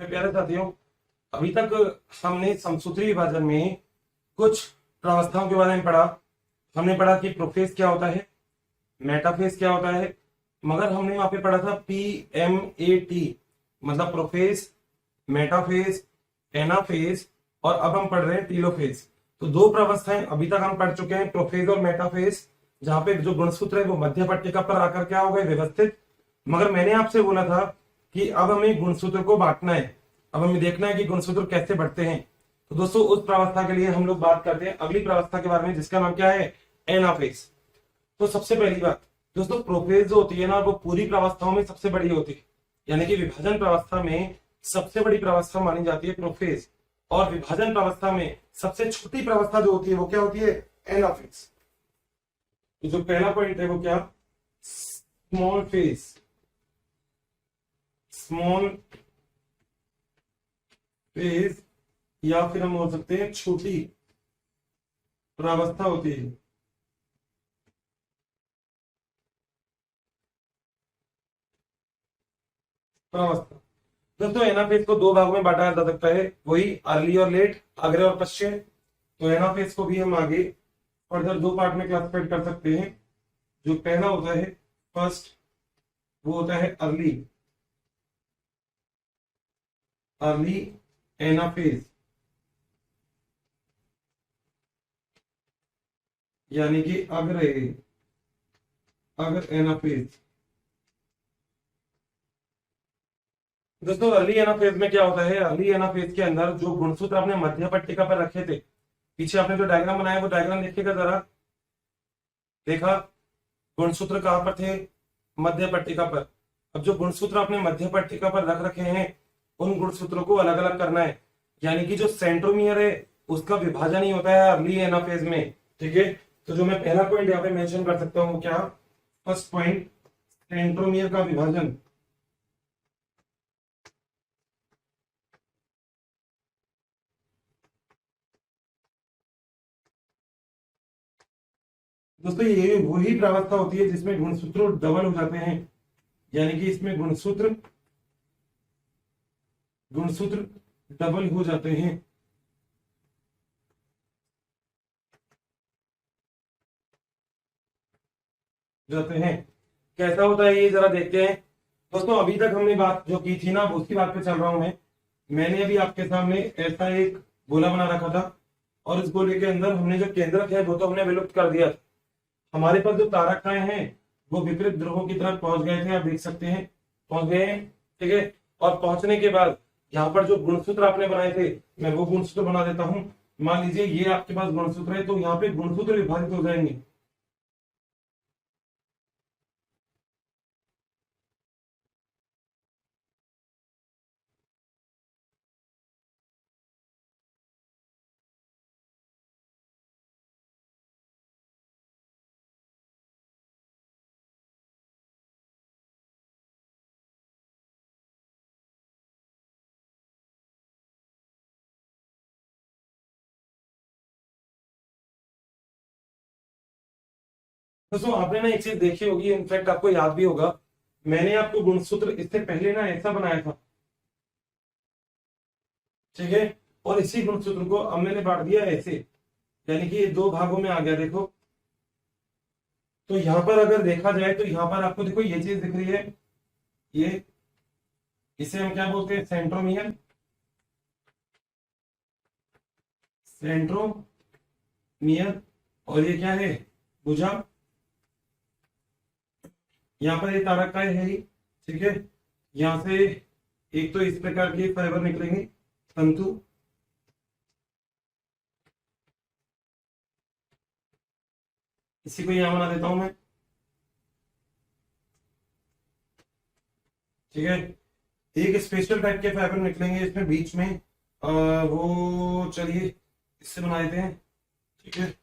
प्यारे साथियों, अभी तक हमने समसूत्री विभाजन में कुछ प्रावस्थाओं के बारे में पढ़ा। हमने पढ़ा कि प्रोफेज क्या होता है, मेटाफेज क्या होता है, मगर हमने वहां पे पढ़ा था PMAT, मतलब प्रोफेज, मेटाफेज, एनाफेज, और अब हम पढ़ रहे हैं टीलोफेज। तो दो प्रावस्थाएं अभी तक हम पढ़ चुके हैं, प्रोफेज और मेटाफेज, जहां पे जो गुणसूत्र है वो मध्य पट्टिका पर आकर क्या हो गए, व्यवस्थित। मगर मैंने आपसे बोला था कि अब हमें गुणसूत्र को बांटना है, अब हमें देखना है कि गुणसूत्र कैसे बढ़ते हैं। तो दोस्तों, उस प्रावस्था के लिए हम लोग बात करते हैं अगली प्रावस्था के बारे में, जिसका नाम क्या है, एनाफेज। तो सबसे पहली बात दोस्तों, प्रोफेज जो होती है ना, वो पूरी प्रावस्थाओं में सबसे बड़ी होती है, यानी कि विभाजन प्रावस्था में सबसे बड़ी प्रावस्था मानी जाती है प्रोफेज, और विभाजन प्रावस्था में सबसे छोटी प्रावस्था जो होती है वो क्या होती है, एनाफेज। तो जो पहला पॉइंट है वो क्या, स्मॉल फेज, स्मॉल फेज, या फिर हम बोल सकते हैं छोटी प्रावस्था होती है। प्रावस्था दोस्तों, एनाफेज को दो भागों में बांटा जा सकता है, वही अर्ली और लेट, अग्र और पश्चिम। तो एनाफेज को भी हम आगे फर्दर दो पार्ट में क्लासिफाइड कर सकते हैं। जो पहला होता है फर्स्ट, वो होता है अर्ली, अर्ली एनाफेज, यानी कि अग्र एनाफेज। दोस्तों, अर्ली एनाफेज में क्या होता है, अर्ली एनाफेज के अंदर जो गुणसूत्र आपने मध्य पट्टिका पर रखे थे, पीछे आपने जो डायग्राम बनाया वो डायग्राम देखिएगा जरा, देखा गुणसूत्र कहां पर थे, मध्य पट्टिका पर। अब जो गुणसूत्र आपने मध्य पट्टिका पर रख रखे हैं, उन गुणसूत्रों को अलग अलग करना है, यानी कि जो सेंट्रोमियर है उसका विभाजन ही होता है अर्ली एनाफेज में। ठीक है, तो जो मैं पहला पॉइंट यहाँ पे मेंशन कर सकता हूँ, क्या, फर्स्ट पॉइंट, सेंट्रोमियर का विभाजन। दोस्तों, ये वही प्रावस्था होती है जिसमें गुणसूत्र डबल हो जाते हैं, यानी कि इसमें गुणसूत्र गुणसूत्र डबल हो जाते हैं। कैसा होता है ये जरा देखते हैं। दोस्तों, अभी तक हमने बात जो की थी ना, उसकी बात पे चल रहा हूं मैं। मैंने अभी आपके सामने ऐसा एक गोला बना रखा था, और इस गोले के अंदर हमने जो केंद्रक है वो तो हमने विलुप्त कर दिया। हमारे पास जो तारकाएं हैं वो विपरीत ध्रुवों की तरफ पहुंच गए थे, आप देख सकते हैं, पहुंच गए हैं। ठीक है, और पहुंचने के बाद यहाँ पर जो गुणसूत्र आपने बनाए थे, मैं वो गुणसूत्र बना देता हूं। मान लीजिए ये आपके पास गुणसूत्र है, तो यहाँ पे गुणसूत्र विभाजित हो जाएंगे। दोस्तों, आपने ना एक चीज देखी होगी, इनफैक्ट आपको याद भी होगा, मैंने आपको गुणसूत्र इससे पहले ना ऐसा बनाया था। ठीक है, और इसी गुणसूत्र को अब मैंने बांट दिया ऐसे, यानी कि ये दो भागों में आ गया। देखो, तो यहां पर अगर देखा जाए तो यहां पर आपको देखो ये चीज दिख रही है, ये, इसे हम क्या बोलते हैं, सेंट्रोमियर, सेंट्रोमियर। और ये क्या है, भुजा। यहाँ पर ये तारकाएं है ही। ठीक है, यहां से एक तो इस प्रकार के फाइबर निकलेंगे, तंतु, इसी को यहां बना देता हूं मैं। ठीक है, एक स्पेशल टाइप के फाइबर निकलेंगे इसमें बीच में, वो चलिए इससे बना देते हैं। ठीक है,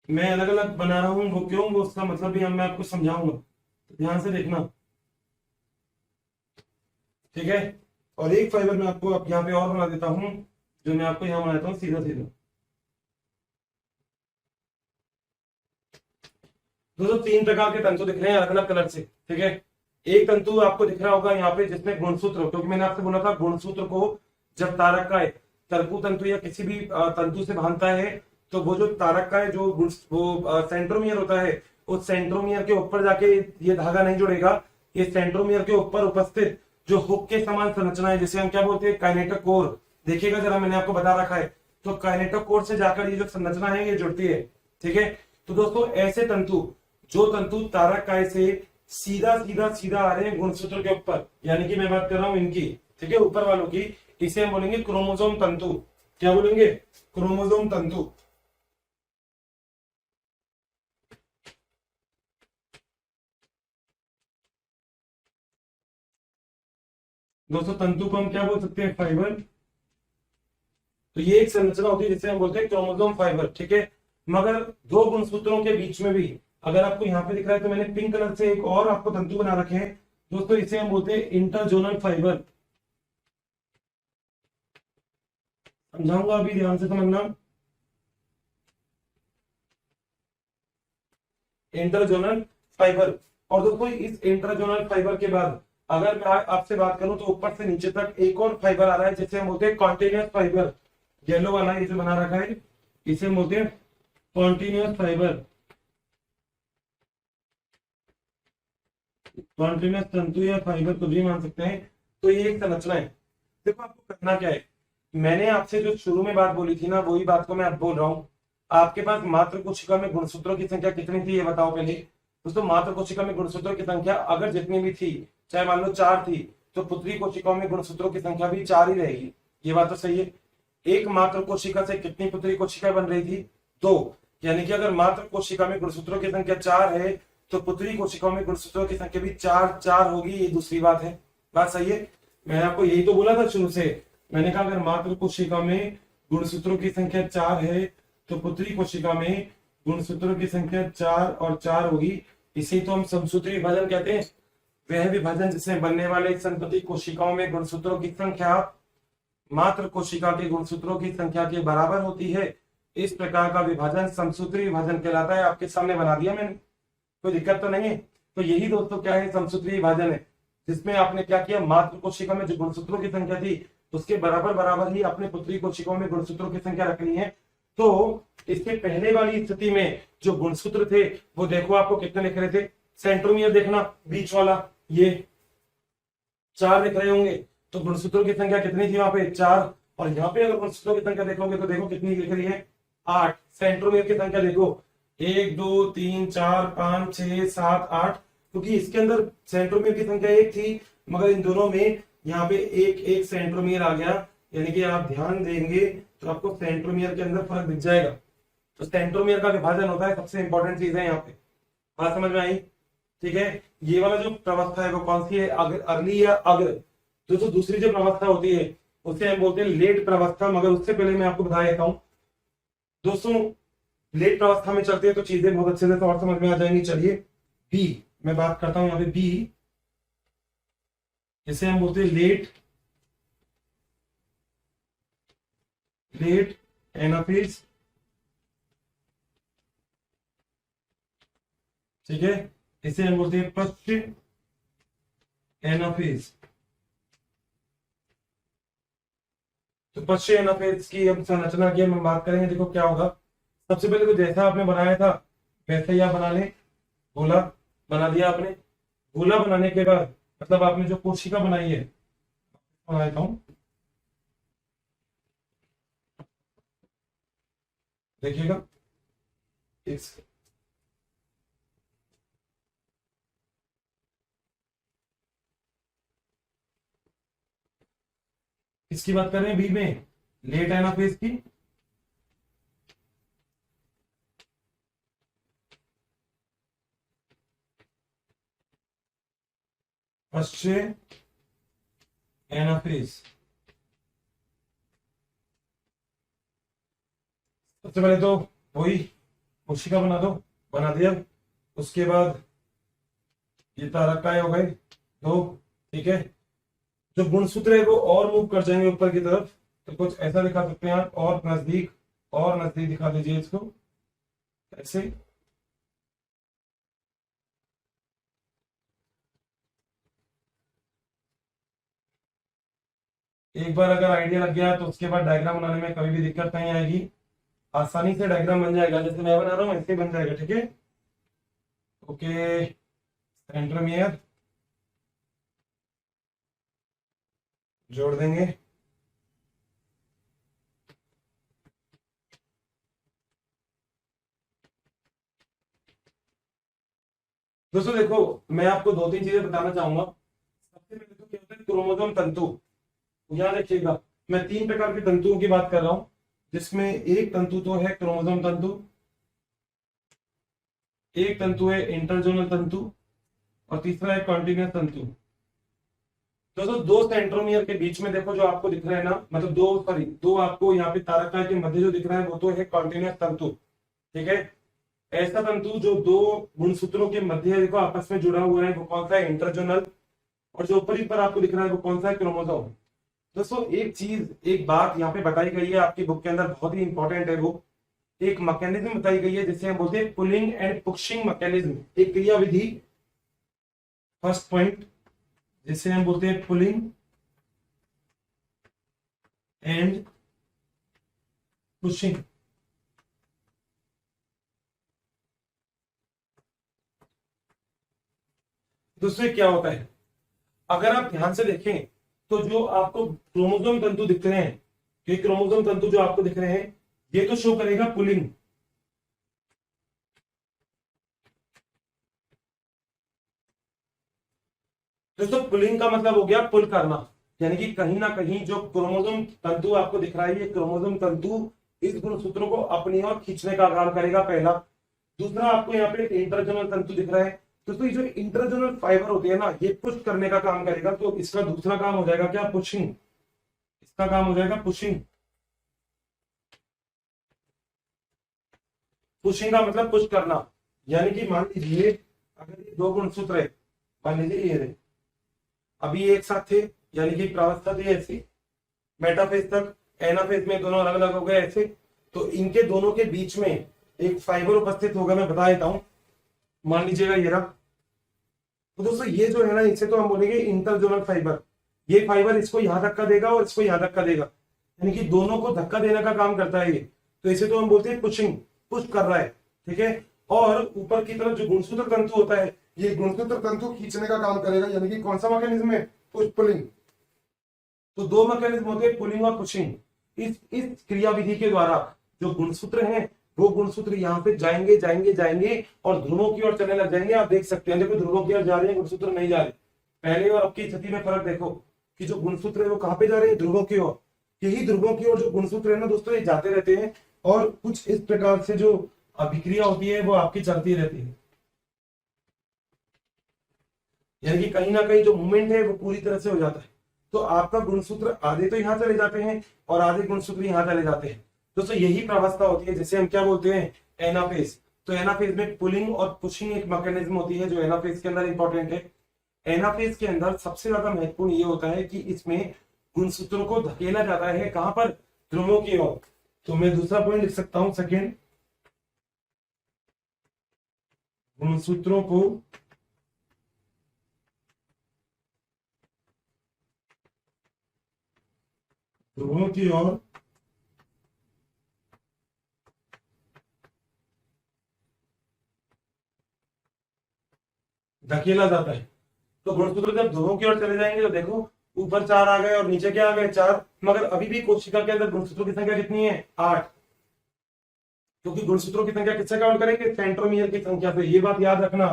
मैं अलग अलग बना रहा हूँ, वो क्यों, वो उसका मतलब भी मैं आपको समझाऊंगा, तो ध्यान से देखना। ठीक है, और एक फाइबर मैं आपको अब यहाँ पे और बना देता हूँ, जो मैं आपको यहाँ बनाता हूँ सीधा सीधा। दोस्तों तीन प्रकार के तंतु दिख रहे हैं अलग अलग कलर से, ठीक है। एक तंतु आपको दिख रहा होगा यहाँ पे जिसमें गुणसूत्र, क्योंकि मैंने आपसे बोला था गुणसूत्र को जब तारक तरकु तंतु या किसी भी तंतु से बांधता है तो वो जो तारक का है जो वो सेंट्रोमियर होता है, उस सेंट्रोमियर के ऊपर जाके ये धागा नहीं जुड़ेगा। ये सेंट्रोमियर के ऊपर उपस्थित जो हुक के समान संरचना है जिसे हम क्या बोलते हैं काइनेटोकोर, देखिएगा जरा मैंने आपको बता रखा है, तो काइनेटोकोर से जाकर ये जो संरचना है ये जुड़ती है, ठीक है। तो दोस्तों ऐसे तंतु, जो तंतु तारक काय से सीधा सीधा सीधा आ रहे हैं गुणसूत्र के ऊपर, यानी कि मैं बात कर रहा हूं इनकी, ठीक है, ऊपर वालों की, इसे हम बोलेंगे क्रोमोसोम तंतु। क्या बोलेंगे? क्रोमोसोम तंतु। दोस्तों तंतु को हम क्या बोल सकते हैं? फाइबर। तो ये एक संरचना होती है जिसे हम बोलते हैं क्रोमोसोम फाइबर, ठीक है। मगर दो गुणसूत्रों के बीच में भी, अगर आपको यहाँ पे दिख रहा है तो मैंने पिंक कलर से एक और आपको तंतु बना रखे हैं दोस्तों, इसे हम बोलते हैं इंटरजोनल फाइबर। समझाऊंगा अभी, ध्यान से समझना। Interzonal fibre. और दोस्तों इस इंटरजोनल फाइबर के बाद अगर मैं आपसे बात करूं तो ऊपर से नीचे तक एक और फाइबर आ रहा है जिसे हम बोलते हैं कॉन्टिन्यूअस फाइबर। येलो वाला ये जो बना रखा है इसे हम बोलते हैं कॉन्टिन्यूअस फाइबर। कॉन्टिन्यूअस तंतु या फाइबर कुछ भी मान सकते हैं। तो ये एक संरचना है। देखो आपको करना क्या है, मैंने आपसे जो शुरू में बात बोली थी ना वही बात को मैं अब बोल रहा हूँ। आपके पास मात्र कोशिका में गुणसूत्रों की संख्या कितनी थी ये बताओ पहले। दोस्तों मात्र कोशिका में गुणसूत्रों की संख्या अगर जितनी भी थी, चाहे मान लो 4 थी, तो पुत्री कोशिकाओं में गुणसूत्रों की संख्या भी 4 ही रहेगी। ये बात तो सही है। एक मात्र कोशिका से कितनी पुत्री कोशिकाएं बन रही थी? 2। यानी कि अगर मात्र कोशिका में गुणसूत्रों की संख्या 4 है तो पुत्री कोशिकाओं में गुणसूत्रों की संख्या भी 4 होगी। ये दूसरी बात है। बात सही है। मैंने आपको यही तो बोला था शुरू से, मैंने कहा अगर मात्र कोशिका में गुणसूत्रों की संख्या 4 है तो पुत्री कोशिका में गुणसूत्रों की संख्या 4 और 4 होगी। इसी तो हम समसूत्री विभाजन कहते हैं। वह विभाजन जिसमें बनने वाले संतति कोशिकाओं में गुणसूत्रों की संख्या मात्र कोशिका के गुणसूत्रों की संख्या के बराबर होती है, इस प्रकार का विभाजन समसूत्री विभाजन कहलाता है। आपके सामने बना दिया मैंने, कोई दिक्कत तो नहीं है। तो यही दोस्तों क्या है? समसूत्री विभाजन है, जिसमें आपने क्या किया, मात्र कोशिका में जो गुणसूत्रों की संख्या थी उसके बराबर बराबर ही अपने पुत्री कोशिकाओं में गुणसूत्रों की संख्या रखनी है। तो इसके पहले वाली स्थिति में जो गुणसूत्र थे वो देखो आपको कितने लिख रहे थे? सेंट्रोमियर देखना, बीच वाला ये 4 लिख रहे होंगे, तो गुणसूत्रों की संख्या कितनी थी वहां पे? 4। और यहाँ पे अगर गुणसूत्रों की संख्या देखोगे तो देखो कितनी लिख रही है? 8। सेंट्रोमियर की संख्या देखो 1 2 3 4 5 6 7 8, क्योंकि इसके अंदर सेंट्रोमियर की संख्या 1 थी मगर इन दोनों में यहाँ पे एक सेंट्रोमियर आ गया। यानी कि आप ध्यान देंगे तो आपको सेंट्रोमियर के अंदर फर्क दिख जाएगा। तो सेंट्रोमियर का विभाजन होता है, सबसे इंपॉर्टेंट चीज है यहाँ पे। बात समझ में आई? ठीक है। ये वाला जो प्रवस्था है वो कौन सी है? अर्ली या अग्र। तो दूसरी जो प्रवस्था होती है उसे हम बोलते हैं लेट प्रवस्था। मगर उससे पहले मैं आपको बता देता हूँ दोस्तों, लेट प्रवस्था में चलते हैं तो चीजें बहुत अच्छे से तो और समझ में आ जाएंगी। चलिए बी मैं बात करता हूं यहाँ पे। बी इसे हम बोलते हैं लेट एनाफेज, ठीक है। इसे हम बोलते हैं पश्च एनाफेज। तो पश्च एनाफेज की अब संरचना की हम बात करेंगे। देखो क्या होगा, सबसे पहले तो जैसा आपने बनाया था वैसे ही आप बना लें। गोला बना दिया आपने। गोला बनाने के बाद मतलब आपने जो कोशिका बनाई है, बना देता हूं, देखिएगा इस किसकी बात कर रहे हैं? बी में लेट एनाफेज की। पश्च एनाफेज। सबसे पहले तो वही कोशिका बना दो, बना दिया। उसके बाद ये तारकाएं हो गए 2, ठीक है। जो गुणसूत्र है वो और मूव कर जाएंगे ऊपर की तरफ। तो कुछ ऐसा दिखा सकते हैं आप, और नजदीक दिखा दीजिए इसको ऐसे। एक बार अगर आइडिया लग गया तो उसके बाद डायग्राम बनाने में कभी भी दिक्कत नहीं आएगी, आसानी से डायग्राम बन जाएगा। जैसे मैं बना रहा हूँ ऐसे ही बन जाएगा, ठीक है। ओके, सेंट्रोमियर जोड़ देंगे। दोस्तों देखो, मैं आपको दो तीन चीजें बताना चाहूंगा। सबसे पहले तो क्या होता है क्रोमोसोम तंतु। याद रखिएगा, मैं तीन प्रकार के तंतुओं की बात कर रहा हूं, जिसमें एक तंतु तो है क्रोमोसोम तंतु, एक तंतु है इंटरजोनल तंतु, और तीसरा है कॉन्टिन्यूस तंतु। दोस्तों दो सेंट्रोमियर के बीच में देखो जो आपको दिख रहा है ना, मतलब दो, सॉरी, दो आपको यहाँ पे तारकाय के मध्य जो दिख रहा है वो तो है कॉन्टिन्यूस तंतु, ठीक है। ऐसा तंतु जो दो गुणसूत्रों के मध्य देखो आपस में जुड़ा हुआ है वो कौन सा है, इंटरजोनल। और जो ऊपरी पर आपको दिख रहा है वो कौन सा है, क्रोमोसोम। दोस्तों एक चीज, एक बात यहाँ पे बताई गई है आपकी बुक के अंदर, बहुत ही इंपॉर्टेंट है वो। एक मैकेनिज्म बताई गई है जिसे हम बोलते हैं पुलिंग एंड पुशिंग मैकेनिज्म, एक क्रिया विधि। फर्स्ट पॉइंट जिसे हम बोलते हैं पुलिंग एंड पुशिंग। दोस्तों क्या होता है, अगर आप ध्यान से देखें तो जो आपको क्रोमोसोम तंतु दिख रहे हैं, ये क्रोमोसोम तंतु जो आपको दिख रहे हैं ये तो शो करेगा पुलिंग। दोस्तों पुलिंग का मतलब हो गया पुल करना, यानी कि कहीं ना कहीं जो क्रोमोसोम तंतु आपको दिख रहा है ये क्रोमोसोम तंतु इस गुणसूत्रों को अपनी ओर खींचने का काम करेगा, पहला। दूसरा आपको यहाँ पे इंटरजोनल तंतु दिख रहा है, दोस्तों ये जो इंटरजोनल फाइबर होती है ना ये पुश करने का काम करेगा, तो इसका दूसरा काम हो जाएगा क्या, पुशिंग। इसका काम हो जाएगा पुशिंग। पुशिंग का मतलब पुश करना, यानी कि मान लीजिए अगर ये दो गुणसूत्र है, मान लीजिए ये रहे, अभी एक साथ थे, यानी कि प्रावस्था थी ऐसी, मेटाफेज तक, एनाफेज में दोनों अलग अलग हो गए ऐसे, तो इनके दोनों के बीच में एक फाइबर उपस्थित होगा, मैं बता देता हूं। मान लीजिएगा ये रहा। तो दोस्तों ये जो है ना इसे तो हम बोलेंगे इंटरजोनल फाइबर। ये फाइबर इसको यहां धक्का देगा और इसको यहां धक्का देगा, यानी कि दोनों को धक्का देने का काम करता है ये, तो इसे तो हम बोलते हैं पुशिंग, पुश कर रहा है, ठीक है। और ऊपर की तरफ जो गुणसूत्र तंतु होता है ये गुणसूत्र तंतु खींचने का काम करेगा, यानी कि कौन सा मैकेनिज्म है, पुश पुलिंग। तो दो मैकेनिज्म होते हैं पुलिंग और पुशिंग। इस क्रिया विधि के द्वारा जो गुणसूत्र हैं वो गुणसूत्र यहाँ पे जाएंगे जाएंगे जाएंगे और ध्रुवों की ओर चलने लग जाएंगे। आप देख सकते हैं, देखो ध्रुवों की ओर जा रहे हैं, गुणसूत्र नहीं जा रहे। पहले और अब की स्थिति में फर्क देखो कि जो गुणसूत्र है वो कहाँ पे जा रहे हैं, ध्रुवों की ओर। यही ध्रुवों की ओर जो गुणसूत्र है ना दोस्तों ये जाते रहते हैं, और कुछ इस प्रकार से जो अभिक्रिया होती है वो आपकी चलती रहती है, यानी कि कहीं ना कहीं जो मूवमेंट है वो पूरी तरह से हो जाता है। तो आपका गुणसूत्र आधे तो यहाँ चले जाते हैं और आधे गुणसूत्र यहाँ चले जाते हैं। दोस्तों यही प्रावस्था होती है जिसे हम क्या बोलते हैं, एनाफेज। तो एनाफेज में पुलिंग और पुशिंग एक मैकेनिज्म होती है जो एनाफेज के अंदर इंपॉर्टेंट है। एनाफेज के अंदर सबसे ज्यादा महत्वपूर्ण ये होता है कि इसमें गुणसूत्रों को धकेला जाता है कहां पर, ध्रुवों की ओर। तो मैं दूसरा पॉइंट लिख सकता हूं, सेकेंड, गुणसूत्रों को ध्रुवों की ओर धकेला जाता है। तो गुणसूत्र जब ध्रुवों की ओर चले जाएंगे तो देखो ऊपर 4 आ गए और नीचे क्या आ गए, 4। मगर अभी भी कोशिका के अंदर गुणसूत्रों की संख्या कितनी है, 8, क्योंकि गुणसूत्रों की संख्या किससे काउंट करेंगे, सेंट्रोमियर की संख्या से। ये बात याद रखना,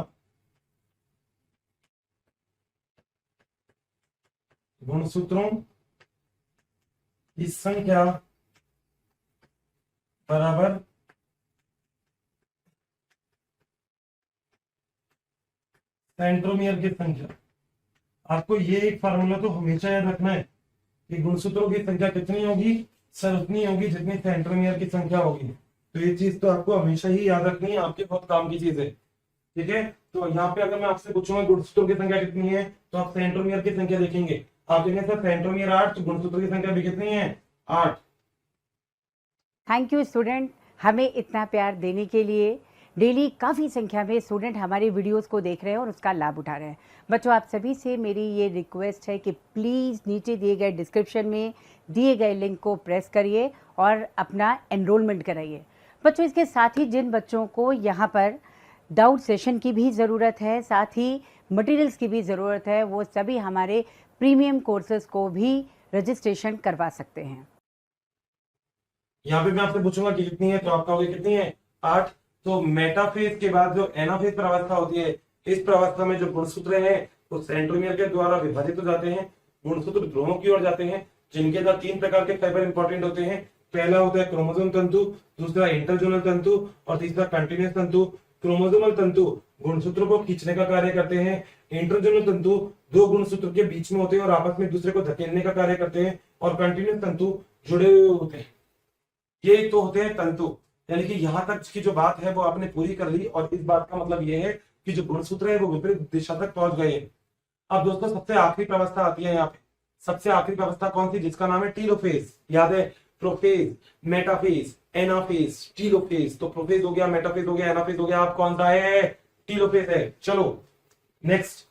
गुणसूत्रों की संख्या बराबर सेंट्रोमियर की संख्या। आपको ये एक फार्मूला तो हमेशा याद रखना है कि गुणसूत्रों की संख्या कितनी होगी, सर उतनी होगी जितनी सेंट्रोमियर की संख्या होगी। तो ये चीज तो आपको हमेशा ही याद रखनी है, आपके बहुत काम की चीज है, ठीक है। तो यहाँ पे अगर मैं आपसे पूछूंगा गुणसूत्रों की संख्या कितनी है तो आप सेंट्रोमियर की संख्या देखेंगे, आप देखेंगे सर सेंट्रोमियर 8, तो गुणसूत्रों की संख्या भी कितनी है, 8। थैंक यू स्टूडेंट, हमें इतना प्यार देने के लिए। डेली काफ़ी संख्या में स्टूडेंट हमारे वीडियोस को देख रहे हैं और उसका लाभ उठा रहे हैं। बच्चों, आप सभी से मेरी ये रिक्वेस्ट है कि प्लीज़ नीचे दिए गए डिस्क्रिप्शन में दिए गए लिंक को प्रेस करिए और अपना एनरोलमेंट कराइए। बच्चों, इसके साथ ही जिन बच्चों को यहाँ पर डाउट सेशन की भी ज़रूरत है, साथ ही मटेरियल्स की भी ज़रूरत है, वो सभी हमारे प्रीमियम कोर्सेज को भी रजिस्ट्रेशन करवा सकते हैं। यहाँ पे मैं आपसे पूछूंगा कि कितनी है, तो आप कहोगे कितनी है, 8। तो मेटाफेज के बाद जो एनाफेज प्रवस्था होती है, इस प्रवस्था में जो गुणसूत्र हैं वो सेंट्रोमियर के द्वारा विभाजित हो जाते हैं, गुणसूत्र ध्रुवों की ओर जाते हैं, जिनके अंदर 3 प्रकार के फाइबर इंपॉर्टेंट होते हैं। पहला होता है क्रोमोसोम तंतु, दूसरा इंटरजोनल तंतु और तीसरा कंटिन्यूअस तंतु। क्रोमोसोमल तंतु गुणसूत्रों को खींचने का कार्य करते हैं, इंटरजोनल तंतु दो गुणसूत्र के बीच में होते हैं और आपस में एक दूसरे को धकेलने का कार्य करते हैं, और कंटिन्यूअस तंतु जुड़े हुए होते हैं। ये तो होते हैं तंतु। यानी कि यहां तक की जो बात है वो आपने पूरी कर ली, और इस बात का मतलब ये है कि जो गुणसूत्र है वो विपरीत दिशा तक पहुंच गए हैं। अब दोस्तों सबसे आखिरी व्यवस्था आती है यहाँ पे। सबसे आखिरी व्यवस्था कौन सी, जिसका नाम है टीलोफेज। याद है, प्रोफेज, मेटाफेज, एनाफेज, टीलोफेज। तो प्रोफेज हो गया, मेटाफेज हो गया, एनाफेज हो गया, आप कौन सा है, टीलोफेज है। चलो नेक्स्ट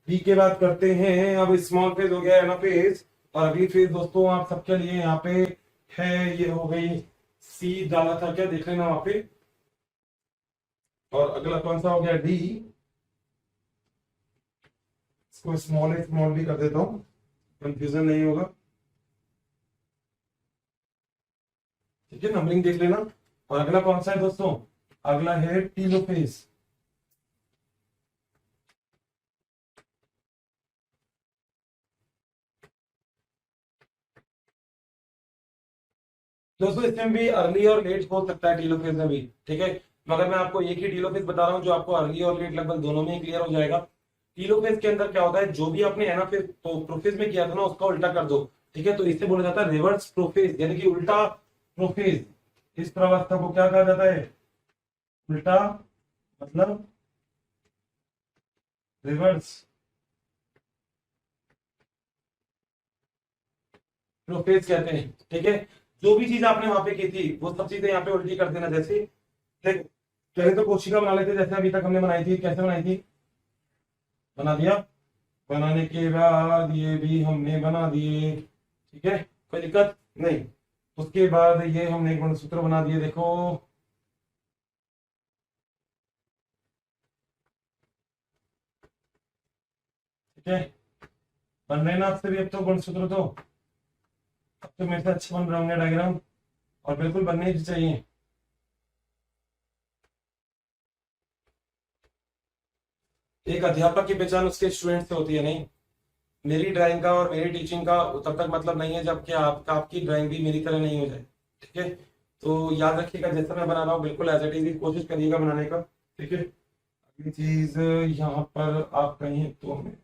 बी के बाद करते हैं। अब स्मॉल फेज हो गया, एनाफेज, और अगली फेज दोस्तों आप सबके लिए यहाँ पे है, ये हो गई सी डाला था क्या, देख लेना वहां पे। और अगला कौन सा हो गया, डी। इसको स्मॉल भी कर देता हूं, कंफ्यूजन नहीं होगा। ठीक है, नंबरिंग देख लेना। और अगला कौन सा है दोस्तों, अगला है टीलोफेज। दोस्तों इसमें भी अर्ली और लेट हो सकता है, टीलोफेज में भी। ठीक है, मगर मैं आपको एक ही टीलोफेज बता रहा हूं जो आपको अर्ली और लेट लगभग दोनों में ही क्लियर हो जाएगा। टीलोफेज के अंदर क्या होता है, जो भी आपने एनाफेज तो प्रोफेज में किया था ना, उसका उल्टा कर दो। ठीक है, तो इसे बोला जाता है रिवर्स प्रोफेज, यानी कि उल्टा प्रोफेज। इस प्रवस्था को क्या कहा जाता है, उल्टा मतलब रिवर्स प्रोफेज कहते हैं। ठीक है, जो भी चीज आपने वहां पे की थी वो सब चीजें यहाँ पे उल्टी कर देना। जैसे देख, पहले तो कोशिका बना लेते जैसे अभी तक हमने बनाई थी। कैसे बनाई थी, बना दिया, बनाने के बाद ये भी हमने बना दिए। ठीक है, कोई दिक्कत नहीं। उसके बाद ये हमने गुणसूत्र बना दिए, देखो। ठीक है, बन रहे ना आपसे भी अब तो गुणसूत्र, तो अब तो मेरे से अच्छे बन रहे होंगे डायग्राम, और बिल्कुल बनने ही चाहिए। एक अध्यापक की पहचान उसके स्टूडेंट से होती है, नहीं। मेरी ड्राइंग का और मेरी टीचिंग का तब तक मतलब नहीं है जब कि आपकी ड्राइंग भी मेरी तरह नहीं हो जाए। ठीक है, तो याद रखिएगा जैसा मैं बना रहा हूँ बिल्कुल एज इट इज कोशिश करिएगा बनाने का। ठीक है, अगली चीज यहाँ पर आप कहें तो हमें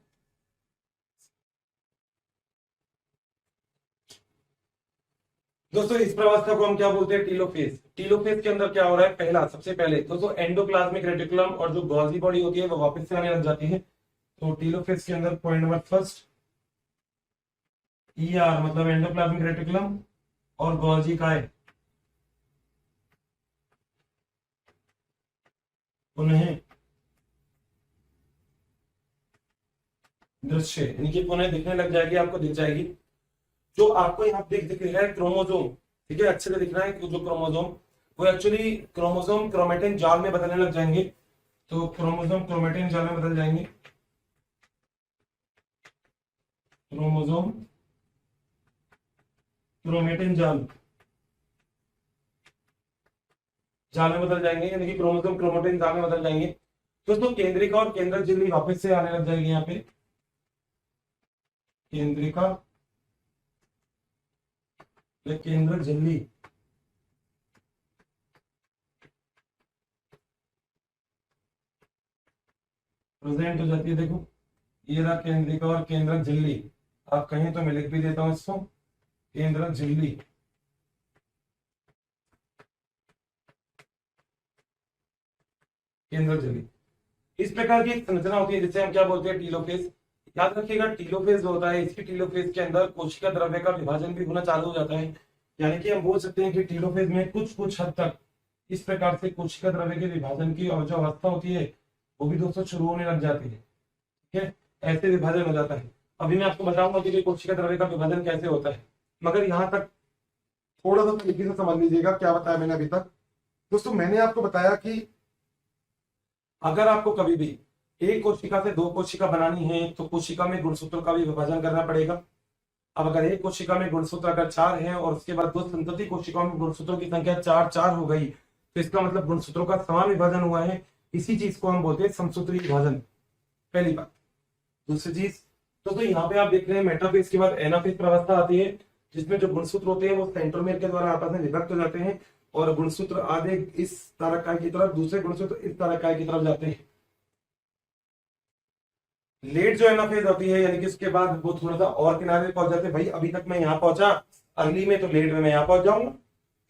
दोस्तों इस प्रवस्था को हम क्या बोलते हैं, टीलोफेज। टीलोफेज के अंदर क्या हो रहा है, पहला सबसे पहले दोस्तों एंडोप्लाज्मिक रेटिकुलम और जो गॉल्गी बॉडी होती है वो वापस से आने लग जाती है। तो टीलोफेज के अंदर पॉइंट नंबर फर्स्ट, ईआर मतलब एंडोप्लाज्मिक रेटिकुलम और गॉल्गी काय पुनः दृश्य, यानी कि पुनः दिखने लग जाएगी, आपको दिख जाएगी। जो आपको यहाँ पे दिख रहा है क्रोमोजोम, ठीक है, अच्छे से दिख रहा है कि जो क्रोमोजोम वो एक्चुअली क्रोमोजोम क्रोमेटिन जाल में बदलने लग जाएंगे। तो क्रोमोजोम क्रोमेटिन जाल में बदल जाएंगे, क्रोमोजोम क्रोमेटिन जाल में बदल जाएंगे, यानी कि क्रोमोजोम क्रोमेटिन जाल में बदल जाएंगे। दोस्तों केंद्रिका और केंद्रक झिल्ली वापस से आने लग जाएगी। यहाँ पे केंद्रिका या केंद्रक झिल्ली प्रेजेंट हो जाती है। देखो ये रहा केंद्रिका और केंद्रक झिल्ली, आप कहें तो मैं लिख भी देता हूं इसको, केंद्रक झिल्ली। केंद्रक झिल्ली इस प्रकार की एक संरचना होती है जिसे हम क्या बोलते हैं, टीलोफेज। याद रखिएगा टीलोफेज होता है, इसकी टीलोफेज के अंदर कोशिका द्रव्य का विभाजन भी होना चालू हो जाता है। यानी कि हम बोल सकते हैं कि टीलोफेज में कुछ हद तक इस प्रकार से कोशिका द्रव्य के विभाजन की और जो अवस्था होती है वो भी दोस्तों शुरू होने लग जाती है। ठीक है, ऐसे विभाजन हो जाता है। अभी मैं आपको बताऊंगा कि कोशिका द्रव्य का विभाजन कैसे होता है, मगर यहाँ तक थोड़ा सा तरीके से समझ लीजिएगा क्या बताया मैंने अभी तक। दोस्तों मैंने आपको बताया कि अगर आपको कभी भी एक कोशिका से दो कोशिका बनानी है तो कोशिका में गुणसूत्रों का भी विभाजन करना पड़ेगा। अब अगर एक कोशिका में गुणसूत्र अगर 4 है और उसके बाद दो संतति कोशिकाओं में गुणसूत्रों की संख्या 4 हो गई तो इसका मतलब गुणसूत्रों का समान विभाजन हुआ है। इसी चीज को हम बोलते हैं समसूत्री विभाजन, पहली बात। दूसरी चीज तो यहाँ पे आप देख रहे हैं मेटाफेज के बाद एनाफेज प्रावस्था आती है, जिसमें जो गुणसूत्र होते हैं वो सेंट्रोमेर के द्वारा आपस में विभक्त हो जाते हैं और गुणसूत्र आधे इस तारकाय की तरफ, दूसरे गुणसूत्र इस तारकाय की तरफ जाते हैं। लेट जो एनाफेज होती है यानी कि उसके बाद वो थोड़ा सा और किनारे पहुंच जाते हैं। भाई अभी तक मैं यहाँ पहुंचा अर्ली में, तो लेट में मैं यहाँ पहुंच जाऊंगा।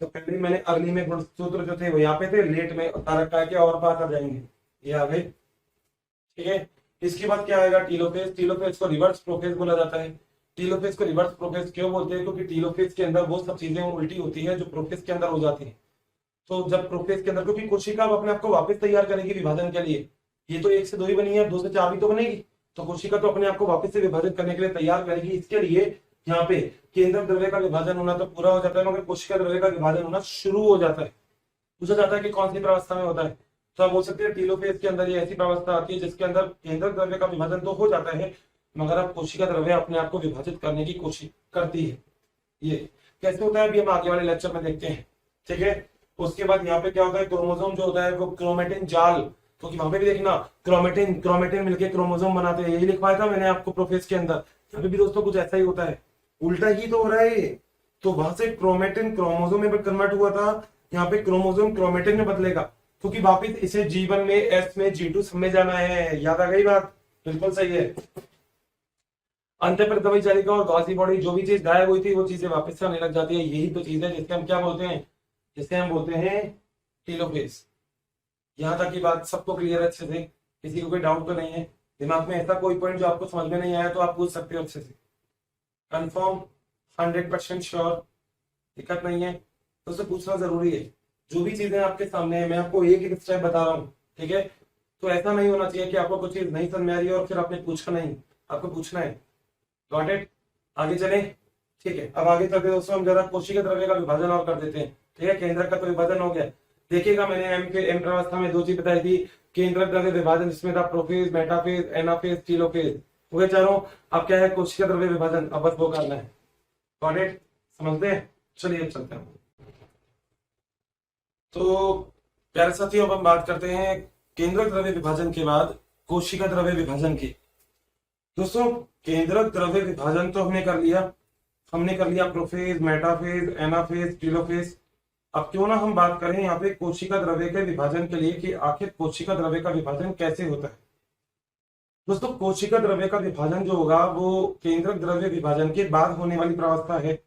तो पहले मैंने अर्ली में गुणसूत्र जो थे वो यहाँ पे थे, लेट में तारकाय के और पास आ जाएंगे, ये आ गए। ठीक है, इसके बाद क्या आएगा टीलोफेज। टीलोफेज को रिवर्स प्रोफेज बोला जाता है। टीलोफेज को रिवर्स प्रोफेज क्यों बोलते हैं? क्योंकि टीलोफेज के अंदर वो सब चीजें उल्टी होती है जो प्रोफेज के अंदर हो जाती है। तो जब प्रोफेज के अंदर, क्योंकि कोशिका अपने आप को वापस तैयार करेगी विभाजन के लिए, ये तो 1 से 2 ही बनी है, 2 से 4 भी तो बनेगी। तो कोशिका तो अपने आप को वापस से विभाजित करने के लिए तैयार करेगी। इसके लिए यहाँ पे केंद्रक द्रव्य का विभाजन होना तो पूरा हो जाता है, मगर कोशिका द्रव्य का विभाजन होना शुरू हो जाता है। पूछा जाता है कि कौन सी प्रावस्था में होता है, तो आप बोल सकते हैं टीलोफेज के अंदर ये ऐसी प्रावस्था आती है जिसके अंदर केंद्रक द्रव्य का विभाजन तो हो जाता है, मगर अब कोशिका द्रव्य अपने आप को विभाजित करने की कोशिश करती है। ये कैसे होता है अभी हम आगे वाले लेक्चर में देखते हैं। ठीक है, उसके बाद यहाँ पे क्या होता है, क्रोमोसोम जो होता है वो क्रोमेटिन जाल, क्योंकि वहां पे भी देखना क्रोमेटिन मिलके क्रोमोसोम बनाते हैं, यही लिखवाया था मैंने आपको प्रोफेज के अंदर। अभी भी दोस्तों कुछ ऐसा ही होता है, उल्टा ही तो हो रहा है। तो वहां से क्रोमेटिन क्रोमोसोम में कन्वर्ट हुआ था, यहाँ पे क्रोमोसोम क्रोमेटिन में बदलेगा, क्योंकि वापिस इसे G1 में, S में, G2 सब में जाना है। याद आ गई बात? बिल्कुल सही है। अंत पर दवाई जालिका और गॉसी बॉडी, जो भी चीज गायब हुई थी वो चीजें वापस से आने लग जाती है। यही तो चीज है जिसके हम क्या बोलते हैं, जिसे हम बोलते हैं टीलोफेज। यहाँ तक की बात सबको क्लियर है अच्छे से? किसी को कोई डाउट तो नहीं है दिमाग में? ऐसा कोई पॉइंट जो आपको समझ में नहीं आया तो आप पूछ सकते हो अच्छे से। कंफर्म, 100% श्योर, दिक्कत नहीं है? तो उससे पूछना जरूरी है। जो भी चीजें आपके सामने है मैं आपको एक एक स्टेप बता रहा हूँ। ठीक है, तो ऐसा नहीं होना चाहिए कि आपको कुछ चीज नहीं समझ में आ रही है और फिर आपने पूछा नहीं, आपको पूछना है। Got it? आगे चले। ठीक है, अब आगे चलते दोस्तों हम जरा कोशिका द्रव्य का विभाजन और कर देते हैं। ठीक है, केंद्रक का तो विभाजन हो गया। देखिएगा मैंने एम प्रावस्था में 2 चीज बताई थी, केंद्रक द्रव्य विभाजन, जिसमें था प्रोफेज, मेटाफेज, एनाफेज, टीलोफेज, हो गए चारों। अब क्या है, कोशिका द्रव्य विभाजन, अब बस वो करना है। Got it? समझते हैं? चलिए चलते हैं। तो प्यारे साथियों, अब हम बात करते हैं केंद्रक द्रव्य विभाजन के बाद कोशिका द्रव्य विभाजन की। दोस्तों केंद्रक द्रव्य विभाजन तो हमने कर लिया, प्रोफेज, मेटाफेज, एनाफेज, टीलोफेज। अब क्यों ना हम बात करें यहाँ पे कोशिका द्रव्य के विभाजन के लिए कि आखिर कोशिका द्रव्य का विभाजन कैसे होता है। दोस्तों कोशिका द्रव्य का विभाजन जो होगा वो केंद्रक द्रव्य विभाजन के बाद होने वाली प्रावस्था है।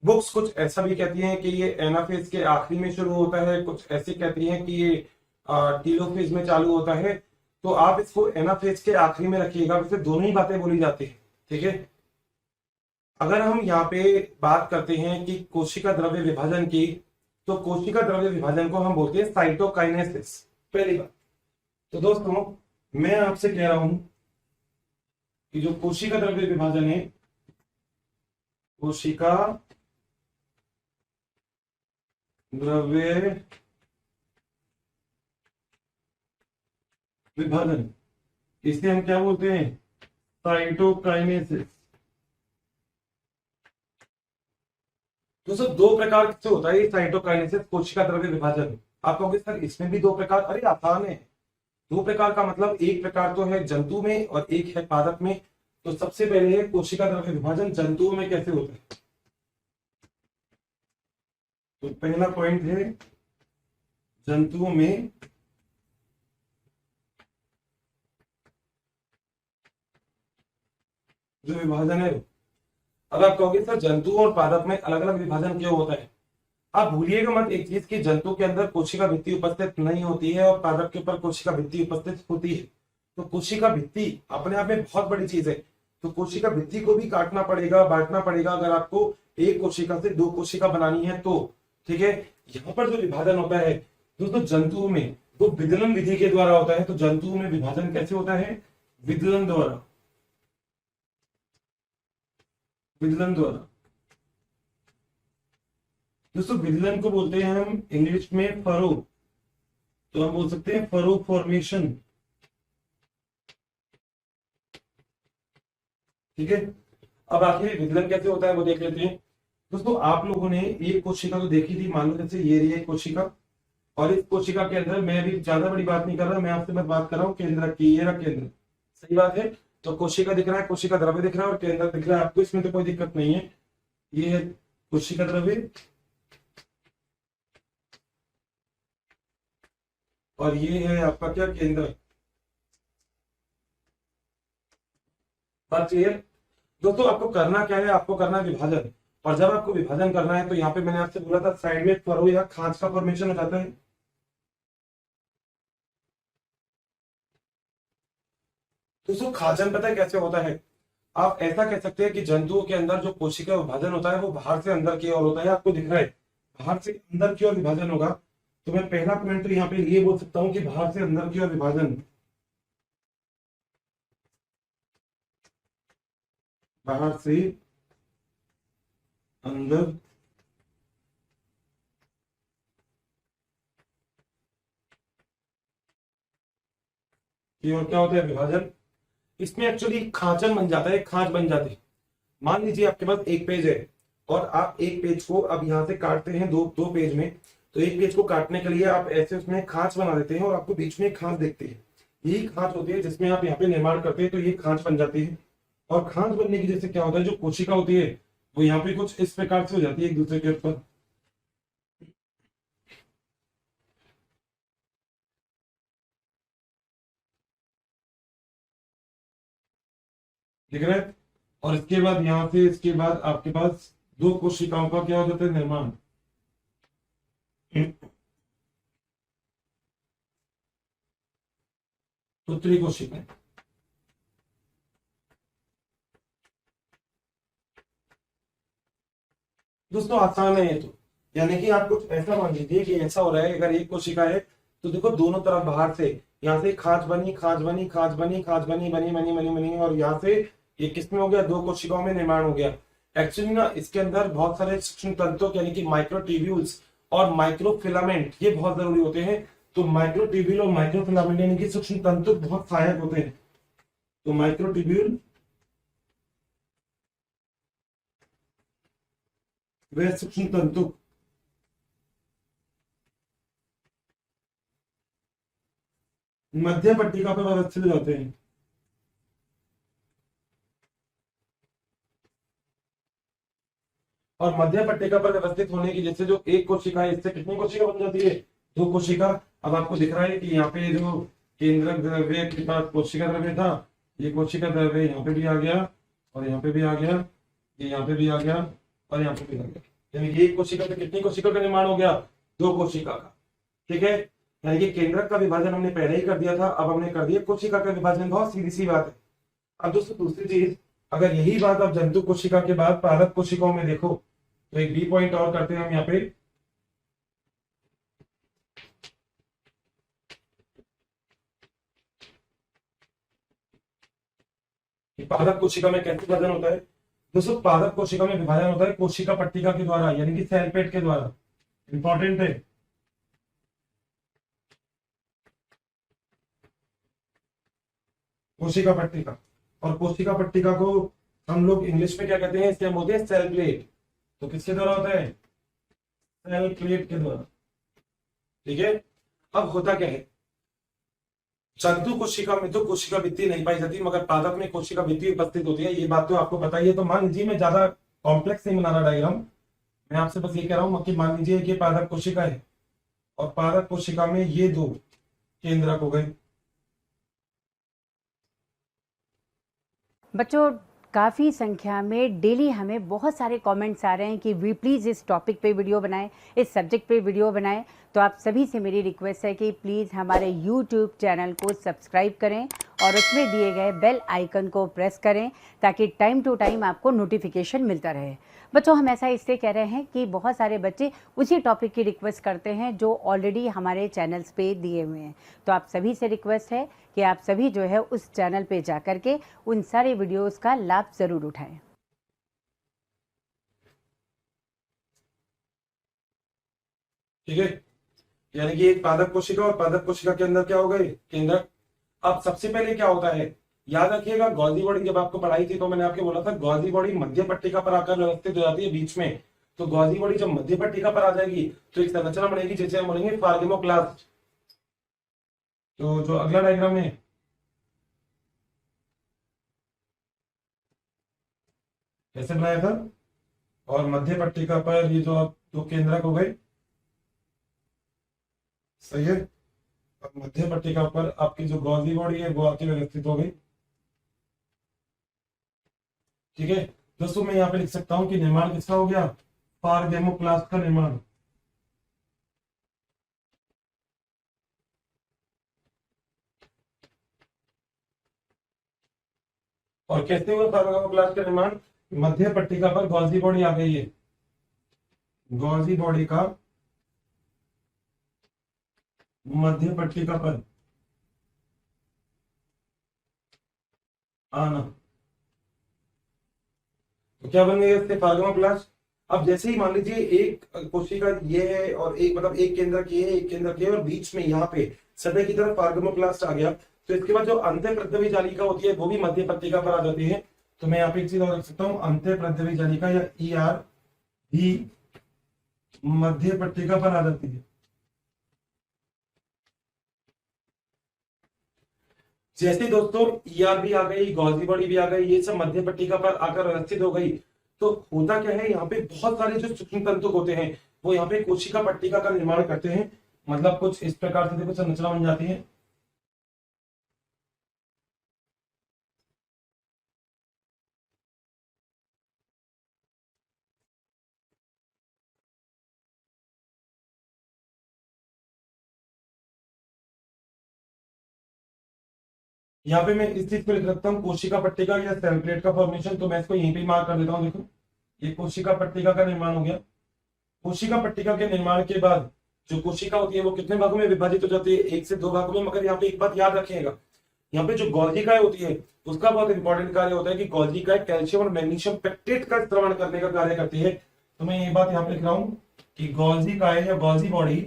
बुक्स कुछ ऐसा भी कहती हैं कि ये एनाफेज के आखिरी में शुरू होता है, कुछ ऐसी कहती हैं कि ये टीलोफेज में चालू होता है। तो आप इसको एनाफेज के आखिरी में रखिएगा, वैसे दोनों ही बातें बोली जाती है। ठीक है, अगर हम यहाँ पे बात करते हैं कि कोशिका द्रव्य विभाजन की, तो कोशिका द्रव्य विभाजन को हम बोलते हैं साइटोकाइनेसिस, पहली बात। तो दोस्तों मैं आपसे कह रहा हूं कि जो कोशिका द्रव्य विभाजन है, कोशिका द्रव्य विभाजन, इसे हम क्या बोलते हैं, साइटोकाइनेसिस। दोस्तों 2 प्रकार से होता है साइटोकाइनेसिस, कोशिका द्रव्य विभाजन। आप कहोगे सर इसमें भी 2 प्रकार? अरे आसान है। 2 प्रकार का मतलब एक प्रकार तो है जंतु में और एक है पादप में। तो सबसे पहले है कोशिका द्रव्य विभाजन जंतुओं में कैसे होता है। तो पहला पॉइंट है जंतुओं में जो विभाजन है। अब आप कहोगे सर जंतु और पादप में अलग अलग विभाजन क्यों होता है? आप भूलिएगा मत एक चीज की, जंतु के अंदर कोशिका भित्ति उपस्थित नहीं होती है और पादप के ऊपर कोशिका भित्ति उपस्थित होती है। तो कोशिका भित्ति अपने आप में बहुत बड़ी चीज है। तो कोशिका भित्ति को भी काटना पड़ेगा, बांटना पड़ेगा अगर आपको एक कोशिका से 2 कोशिका बनानी है तो। ठीक है, यहाँ पर जो विभाजन होता है दोस्तों जंतुओं में, वो विदलन विधि के द्वारा होता है। तो जंतुओं में विभाजन कैसे होता है? विदलन द्वारा, विदलन द्वारा। दोस्तों विदलन को बोलते हैं हम इंग्लिश में फरो, तो हम बोल सकते हैं फरो फॉर्मेशन। ठीक है, अब आखिर विदलन कैसे होता है वो देख लेते हैं। दोस्तों आप लोगों ने एक कोशिका तो देखी थी, मान लो जैसे ये रही है कोशिका, और इस कोशिका के अंदर मैं भी ज्यादा बड़ी बात नहीं कर रहा, मैं आपसे बस बात कर रहा हूँ केंद्र की। ये रहा केंद्र, सही बात है। तो कोशिका दिख रहा है, कोशिका द्रव्य दिख रहा है और केंद्र दिख रहा है आपको, इसमें तो कोई दिक्कत नहीं है। ये है कोशिका द्रव्य और ये है आपका क्या? केंद्र। बात क्लियर? दोस्तों आपको करना क्या है? आपको करना है विभाजन। और जब आपको विभाजन करना है तो यहाँ पे मैंने आपसे बोला था साइड में फरो या खांच का फॉर्मेशन हो जाता है। दोस्तों खांचन पता है कैसे होता है? आप ऐसा कह सकते हैं कि जंतुओं के अंदर जो कोशिका विभाजन होता है वो बाहर से अंदर की ओर होता है। आपको दिख रहा है बाहर से अंदर की ओर विभाजन होगा, तो मैं पहला पॉइंट तो यहाँ पे ये बोल सकता हूँ कि बाहर से अंदर की ओर विभाजन, बाहर से अंदर की ओर क्या होता है? विभाजन। इसमें एक्चुअली खांचन बन जाता है, खांच बन जाती है। मान लीजिए आपके पास एक पेज है और आप एक पेज को अब यहाँ से काटते हैं दो दो पेज में, तो एक पेज को काटने के लिए आप ऐसे उसमें खांच बना देते हैं और आपको बीच में खांच देखते हैं। यही खांच होती है जिसमें आप यहाँ पे निर्माण करते हैं, तो ये खांच बन जाती है। और खांच बनने की जैसे क्या होता है, जो कोशिका होती है वो यहाँ पे कुछ इस प्रकार से हो जाती है एक दूसरे के ऊपर। ठीक है, और इसके बाद यहाँ से इसके बाद आपके पास दो कोशिकाओं का क्या हो जाता है? निर्माण। तो त्रिकोशिकाएं। दोस्तों आसान है ये तो, यानी कि आप कुछ ऐसा मान लीजिए कि ऐसा हो रहा है, अगर एक कोशिका है तो देखो दोनों तरफ बाहर से यहाँ से खांच बनी, खांच बनी, खांच बनी, खांच बनी, बनी बनी बनी बनी, और यहाँ से ये किसमें हो गया? दो कोशिकाओं में निर्माण हो गया। एक्चुअली ना इसके अंदर बहुत सारे सूक्ष्म तंतु यानी कि माइक्रोट्यूब्यूल्स और माइक्रोफिलामेंट ये बहुत जरूरी होते हैं। तो माइक्रोट्यूब्यूल और माइक्रोफिलामेंट यानी कि सूक्ष्म तंतु बहुत सहायक होते हैं। तो माइक्रोट्यूब्यूल वे सूक्ष्म तंतु मध्य पट्टिका पर व्यवस्थित हो जाते हैं। और मध्य पट्टिका पर व्यवस्थित होने की जैसे जो एक कोशिका है, इससे कितनी कोशिका बन जाती है? दो कोशिका। अब आपको दिख रहा है कि यहाँ पे जो केंद्रक द्रव्य के पास कोशिका द्रव्य था, ये कोशिका द्रव्य यहाँ पे भी आ गया और यहाँ पे भी आ गया, ये यहाँ पे भी आ गया और यहाँ पे भी आ गया। यानी कि एक कोशिका से कितनी कोशिका का निर्माण हो गया? दो कोशिका का। ठीक है, यानी कि केंद्रक का विभाजन हमने पहले ही कर दिया था, अब हमने कर दिया कोशिका का विभाजन। बहुत सीधी सी बात है। अब दोस्तों दूसरी चीज, अगर यही बात आप जंतु कोशिका के बाद पादप कोशिकाओं में देखो तो एक बी पॉइंट और करते हैं हम यहाँ पे। पादप कोशिका में कैसे विभाजन होता है? दोस्तों पादप कोशिका में विभाजन होता है कोशिका पट्टिका के द्वारा, यानी कि सेल पेट के द्वारा। इंपॉर्टेंट है। कोशिका पट्टिका, और कोशिका पट्टिका को हम लोग इंग्लिश में क्या कहते हैं? इसके हम बोलते हैं सेल प्लेट। तो किसके द्वारा होता है? सेल प्लेट के द्वारा। ठीक है, अब होता क्या है, जंतु कोशिका में तो कोशिका भित्ति नहीं पाई जाती, मगर पादप में कोशिका भित्ति उपस्थित होती है। ये बात तो आपको पता ही है। तो मान लीजिए मैं ज्यादा कॉम्प्लेक्स नहीं बना रहा डायग्राम, मैं आपसे बस ये कह रहा हूं कि मान लीजिए कि पादप कोशिका है और पादप कोशिका में ये दो केंद्रक हो गए। बच्चों काफ़ी संख्या में डेली हमें बहुत सारे कमेंट्स आ रहे हैं कि वी प्लीज़ इस टॉपिक पे वीडियो बनाएं, इस सब्जेक्ट पे वीडियो बनाएं। तो आप सभी से मेरी रिक्वेस्ट है कि प्लीज़ हमारे यूट्यूब चैनल को सब्सक्राइब करें और उसमें दिए गए बेल आइकन को प्रेस करें ताकि टाइम टू टाइम आपको नोटिफिकेशन मिलता रहे। बच्चों, हम ऐसा इसलिए कह रहे हैं कि बहुत सारे बच्चे उसी टॉपिक की रिक्वेस्ट करते हैं जो ऑलरेडी हमारे चैनल्स पे दिए हुए हैं। तो आप सभी से रिक्वेस्ट है कि आप सभी जो है उस चैनल पे जा कर के उन सारे वीडियोस का लाभ ज़रूर उठाएं। ठीक है, यानी कि एक पादप कोशिका और पादप कोशिका के अंदर क्या होगा, केंद्रक। अब सबसे पहले क्या होता है, याद रखिएगा, गॉजी बॉडी जब आपको पढ़ाई थी तो मैंने आपको बोला था गॉजी बॉडी मध्य पट्टिका पर आकर व्यवस्थित हो जाती है बीच में। तो गॉजी बॉडी जब मध्य पट्टिका पर आ जाएगी तो एक संरचना बनेगी जिसे हम बोलेंगे फार्गेमोप्लास्ट। तो जो अगला डायग्राम है, कैसे बनाया था, और मध्य पट्टिका पर ये जो आप दो केंद्रक हो गए, सही है। अब मध्य पट्टिका पर आपकी जो गॉजी बॉडी है वो आके व्यवस्थित हो गई। ठीक है दोस्तों, मैं यहाँ पे लिख सकता हूं कि निर्माण किसका हो गया, फार्गेमोप्लास्ट का निर्माण। और कैसे हुआ फार्गेमोप्लास्ट का निर्माण, मध्य पट्टिका पर गॉजी बॉडी आ गई है, गॉजी बॉडी का मध्य पट्टिका पर आना, तो क्या बन गया इससे फार्गेमोप्लास्ट। अब जैसे ही मान लीजिए एक कोशिका ये है और एक मतलब एक केंद्रक ये है, एक केंद्रक ये है, और बीच में यहाँ पे सतह की तरफ फार्गेमोप्लास्ट आ गया, तो इसके बाद जो अंतःप्रद्रवी जालिका होती है वो भी मध्य पट्टिका पर आ जाती है। तो मैं यहाँ पे एक चीज और रख सकता हूँ, अंतःप्रद्रवी जालिका या ER भी मध्य पट्टिका पर आ जाती है। जैसे दोस्तों ER भी आ गई, गॉजी बॉडी भी आ गई, ये सब मध्य पट्टिका पर आकर व्यवस्थित हो गई, तो होता क्या है, यहाँ पे बहुत सारे जो सूक्ष्म तंतु होते हैं वो यहाँ पे कोशिका पट्टिका का निर्माण करते हैं। मतलब कुछ इस प्रकार से देखो संरचना बन जाती है। यहाँ पे मैं इस चीज को लिख रखता हूँ कोशिका पट्टिका या सेल प्लेट का फॉर्मेशन, तो मैं इसको यहीं पे मार्क कर देता हूँ। देखो ये कोशिका पट्टिका का निर्माण हो गया। कोशिका पट्टिका के निर्माण के बाद जो कोशिका होती है वो कितने भागों में विभाजित हो जाती है, 1 से 2 भागों में। मगर यहाँ पे एक बात याद रखिएगा, यहाँ पे जो गॉल्जिकाएं होती है उसका बहुत इंपॉर्टेंट कार्य होता है कि गॉल्जिकाएं कैल्शियम और मैग्नीशियम पेक्टेट का स्त्रवण करने का कार्य करती है। तो मैं ये बात यहाँ पे लिख रहा हूँ कि गॉल्जिकाएं या गॉल्जी बॉडी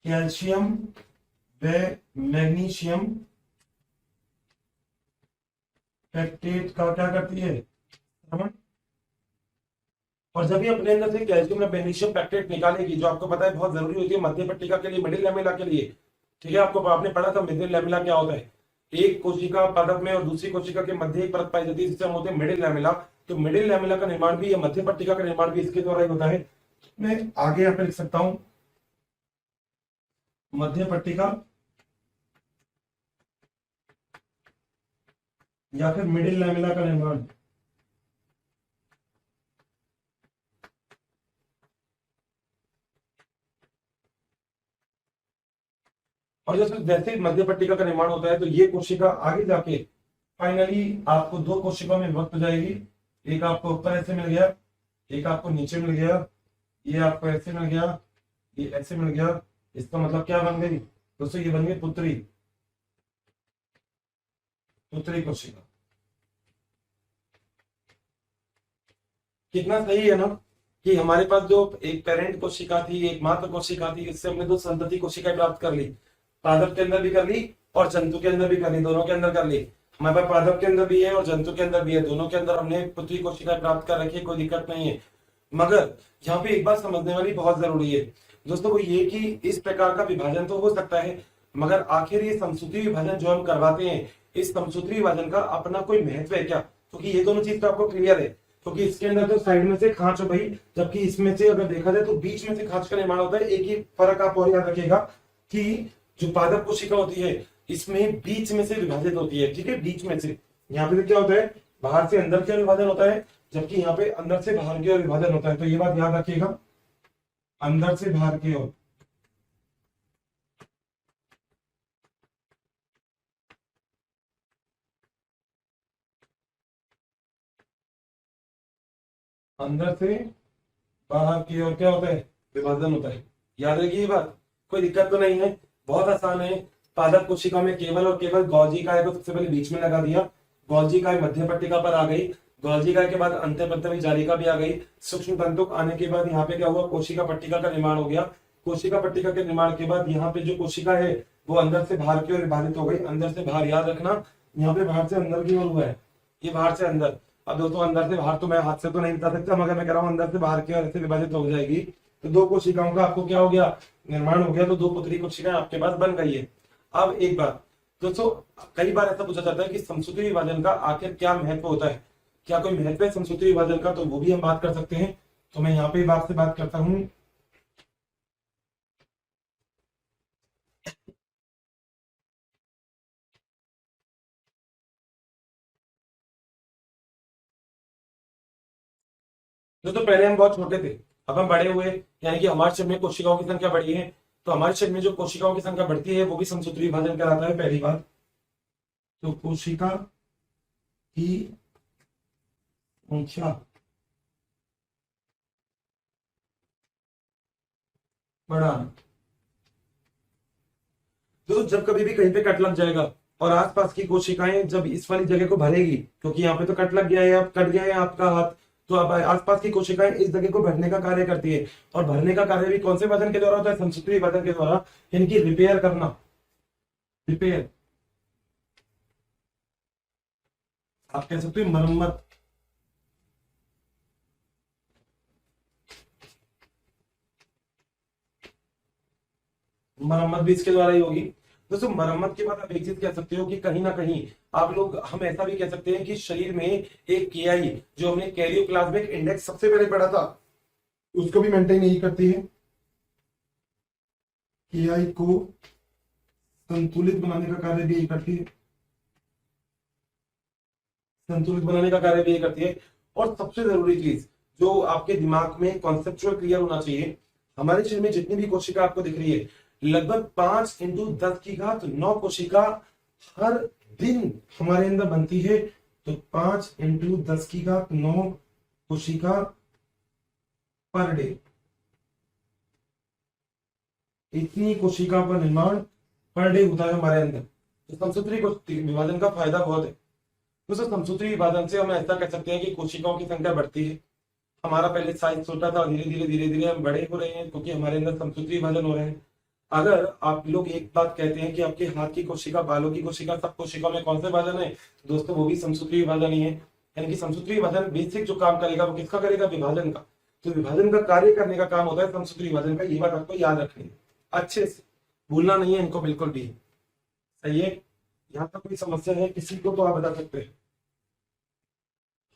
कैल्शियम व मैग्नीशियम पेक्टेट का क्या करती है, स्त्रवण। और जब ये अपने अंदर से कैल्शियम और मैग्नीशियम पेक्टेट निकालेगी, जो आपको पता है बहुत जरूरी होती है मध्य पट्टिका के लिए, मिडिल लैमेला के लिए। ठीक है, आपको आपने पढ़ा था मिडिल लैमेला क्या होता है, एक कोशिका पादप में और दूसरी कोशिका के मध्य एक परत पाई जाती है जिसे हम बोलते हैं मिडिल लैमेला। तो मिडिल लैमेला का निर्माण भी या मध्य पट्टिका का निर्माण भी इसके द्वारा ही होता है। मैं आगे यहाँ पे लिख सकता हूं मध्य पट्टिका या फिर मिडिल लैमेला का निर्माण। और जैसे मध्य पट्टिका का निर्माण होता है तो ये कोशिका आगे जाके फाइनली आपको 2 कोशिकाओं में विभक्त हो जाएगी। एक आपको ऊपर ऐसे मिल गया, एक आपको नीचे मिल गया, ये आपको ऐसे मिल गया, ये ऐसे मिल गया। इसका मतलब क्या बन गई दोस्तों, ये बन गई पुत्री, पुत्री कोशिका। कितना सही है ना कि हमारे पास जो एक पेरेंट कोशिका थी, एक मात्र कोशिका थी, इससे हमने 2 संतति कोशिकाएं प्राप्त कर ली। पादप के अंदर भी कर ली और जंतु के अंदर भी कर ली, दोनों के अंदर कर ली। हमारे पास पादप के अंदर भी है और जंतु के अंदर भी है, दोनों के अंदर हमने पुत्री कोशिकाएं प्राप्त कर रखी है, कोई दिक्कत नहीं है। मगर यहाँ पे एक बात समझने वाली बहुत जरूरी है दोस्तों, वो ये कि इस प्रकार का विभाजन तो हो सकता है, मगर आखिर ये समसूत्री विभाजन जो हम करवाते हैं, इस समसूत्री विभाजन का अपना कोई महत्व है क्या? क्योंकि ये दोनों चीज तो आपको क्लियर है, क्योंकि इसके अंदर तो साइड में से खांच हो गई, जबकि इसमें से अगर देखा जाए तो बीच में से खांच का निर्माण होता है। एक ही फर्क आप और याद रखिएगा कि जो पादप कोशिका होती है इसमें बीच में से विभाजित होती है। ठीक है, बीच में से। यहाँ पे क्या होता है, बाहर से अंदर की ओर विभाजन होता है, जबकि यहाँ पे अंदर से बाहर की ओर विभाजन होता है। तो ये बात याद रखिएगा। अंदर से बाहर की ओर, अंदर से बाहर की ओर क्या होता है, विभाजन होता है। याद रखिए ये बात, कोई दिक्कत तो नहीं है, बहुत आसान है। पादप कोशिका में केवल और केवल गोल्जी काय को सबसे पहले बीच में लगा दिया, गोल्जी काय मध्य पट्टिका पर आ गई, गोल्जी काय के बाद अंतःपंथवी जालिका भी आ गई, सूक्ष्म तंतुक आने के बाद यहाँ पे क्या हुआ, कोशिका पट्टिका का निर्माण हो गया। कोशिका पट्टिका के निर्माण के बाद यहाँ पे जो कोशिका है वो अंदर से बाहर की ओर विभाजित हो गई, अंदर से बाहर, याद रखना यहाँ पे बाहर से अंदर की ओर हुआ है, ये बाहर से अंदर। अब दोस्तों अंदर से बाहर तो मैं हाथ से तो नहीं बता सकता, मगर मैं कह रहा हूँ अंदर से बाहर की ओर ऐसे विभाजित हो जाएगी, तो दो कोशिकाओं का आपको क्या हो गया, निर्माण हो गया, तो दो पुत्री कोशिकाएं आपके पास बन गई है। अब एक बात दोस्तों, कई बार ऐसा पूछा जाता है कि समसूत्री विभाजन का आखिर क्या महत्व होता है, क्या कोई महत्व है समसूत्री विभाजन का, तो वो भी हम बात कर सकते हैं। तो मैं यहाँ पे आपसे बात करता हूँ। दोस्तों पहले हम बहुत छोटे थे, अब हम बड़े हुए, यानी कि हमारे शरीर में कोशिकाओं की संख्या बढ़ी है, तो हमारे शरीर में जो कोशिकाओं की संख्या बढ़ती है वो भी समसूत्री विभाजन कहलाता है, पहली बात। तो कोशिका की संख्या बढ़ाना। तो जब कभी भी कहीं पे कट लग जाएगा और आसपास की कोशिकाएं जब इस वाली जगह को भरेगी, क्योंकि यहाँ पे तो कट लग गया है, अब कट गया है आपका हाथ, तो अब आसपास की कोशिकाएं इस जगह को भरने का कार्य करती है, और भरने का कार्य भी कौन से वजन के द्वारा होता है, समसूत्री वजन के द्वारा, यानी कि रिपेयर करना, रिपेयर, आप कह सकते हो मरम्मत। मरम्मत भी इसके द्वारा ही होगी। दोस्तों मरम्मत के बाद आप एक चीज कह सकते हो कि कहीं ना कहीं आप लोग, हम ऐसा भी कह सकते हैं कि शरीर में एक केआई, जो हमने कैरियोप्लाज्मिक इंडेक्स सबसे पहले पढ़ा था, उसको भी मेंटेन नहीं करती है, केआई को संतुलित बनाने का कार्य भी यही करती है, संतुलित बनाने का कार्य भी यही करती है। और सबसे जरूरी चीज जो आपके दिमाग में कॉन्सेप्चुअल क्लियर होना चाहिए, हमारे शरीर में जितनी भी कोशिका आपको दिख रही है, लगभग 5 × 10⁹ कोशिका हर दिन हमारे अंदर बनती है। तो 5 × 10⁹ कोशिका पर डे, इतनी कोशिका का निर्माण पर डे होता है हमारे अंदर। तो समसूत्री विभाजन का फायदा बहुत है। दोस्तों समसूत्री विभाजन से हम ऐसा कह सकते हैं कि कोशिकाओं की संख्या बढ़ती है, हमारा पहले साइज छोटा था, धीरे धीरे हम बड़े हो रहे हैं, क्योंकि हमारे अंदर समसूत्री विभाजन हो रहे हैं। अगर आप लोग एक बात कहते हैं कि आपके हाथ की कोशिका, बालों की कोशिका, सब कोशिकाओं में कौन से विभाजन है, दोस्तों वो भी समसूत्री विभाजन ही है। यानी कि समसूत्री विभाजन बेसिक जो काम करेगा वो किसका करेगा, विभाजन का। तो विभाजन का कार्य करने का काम होता है समसूत्री विभाजन का, ये बात आपको याद रखनी है, अच्छे से भूलना नहीं है इनको बिल्कुल भी। सही है, यहाँ तक कोई समस्या है किसी को तो आप बता सकते हैं।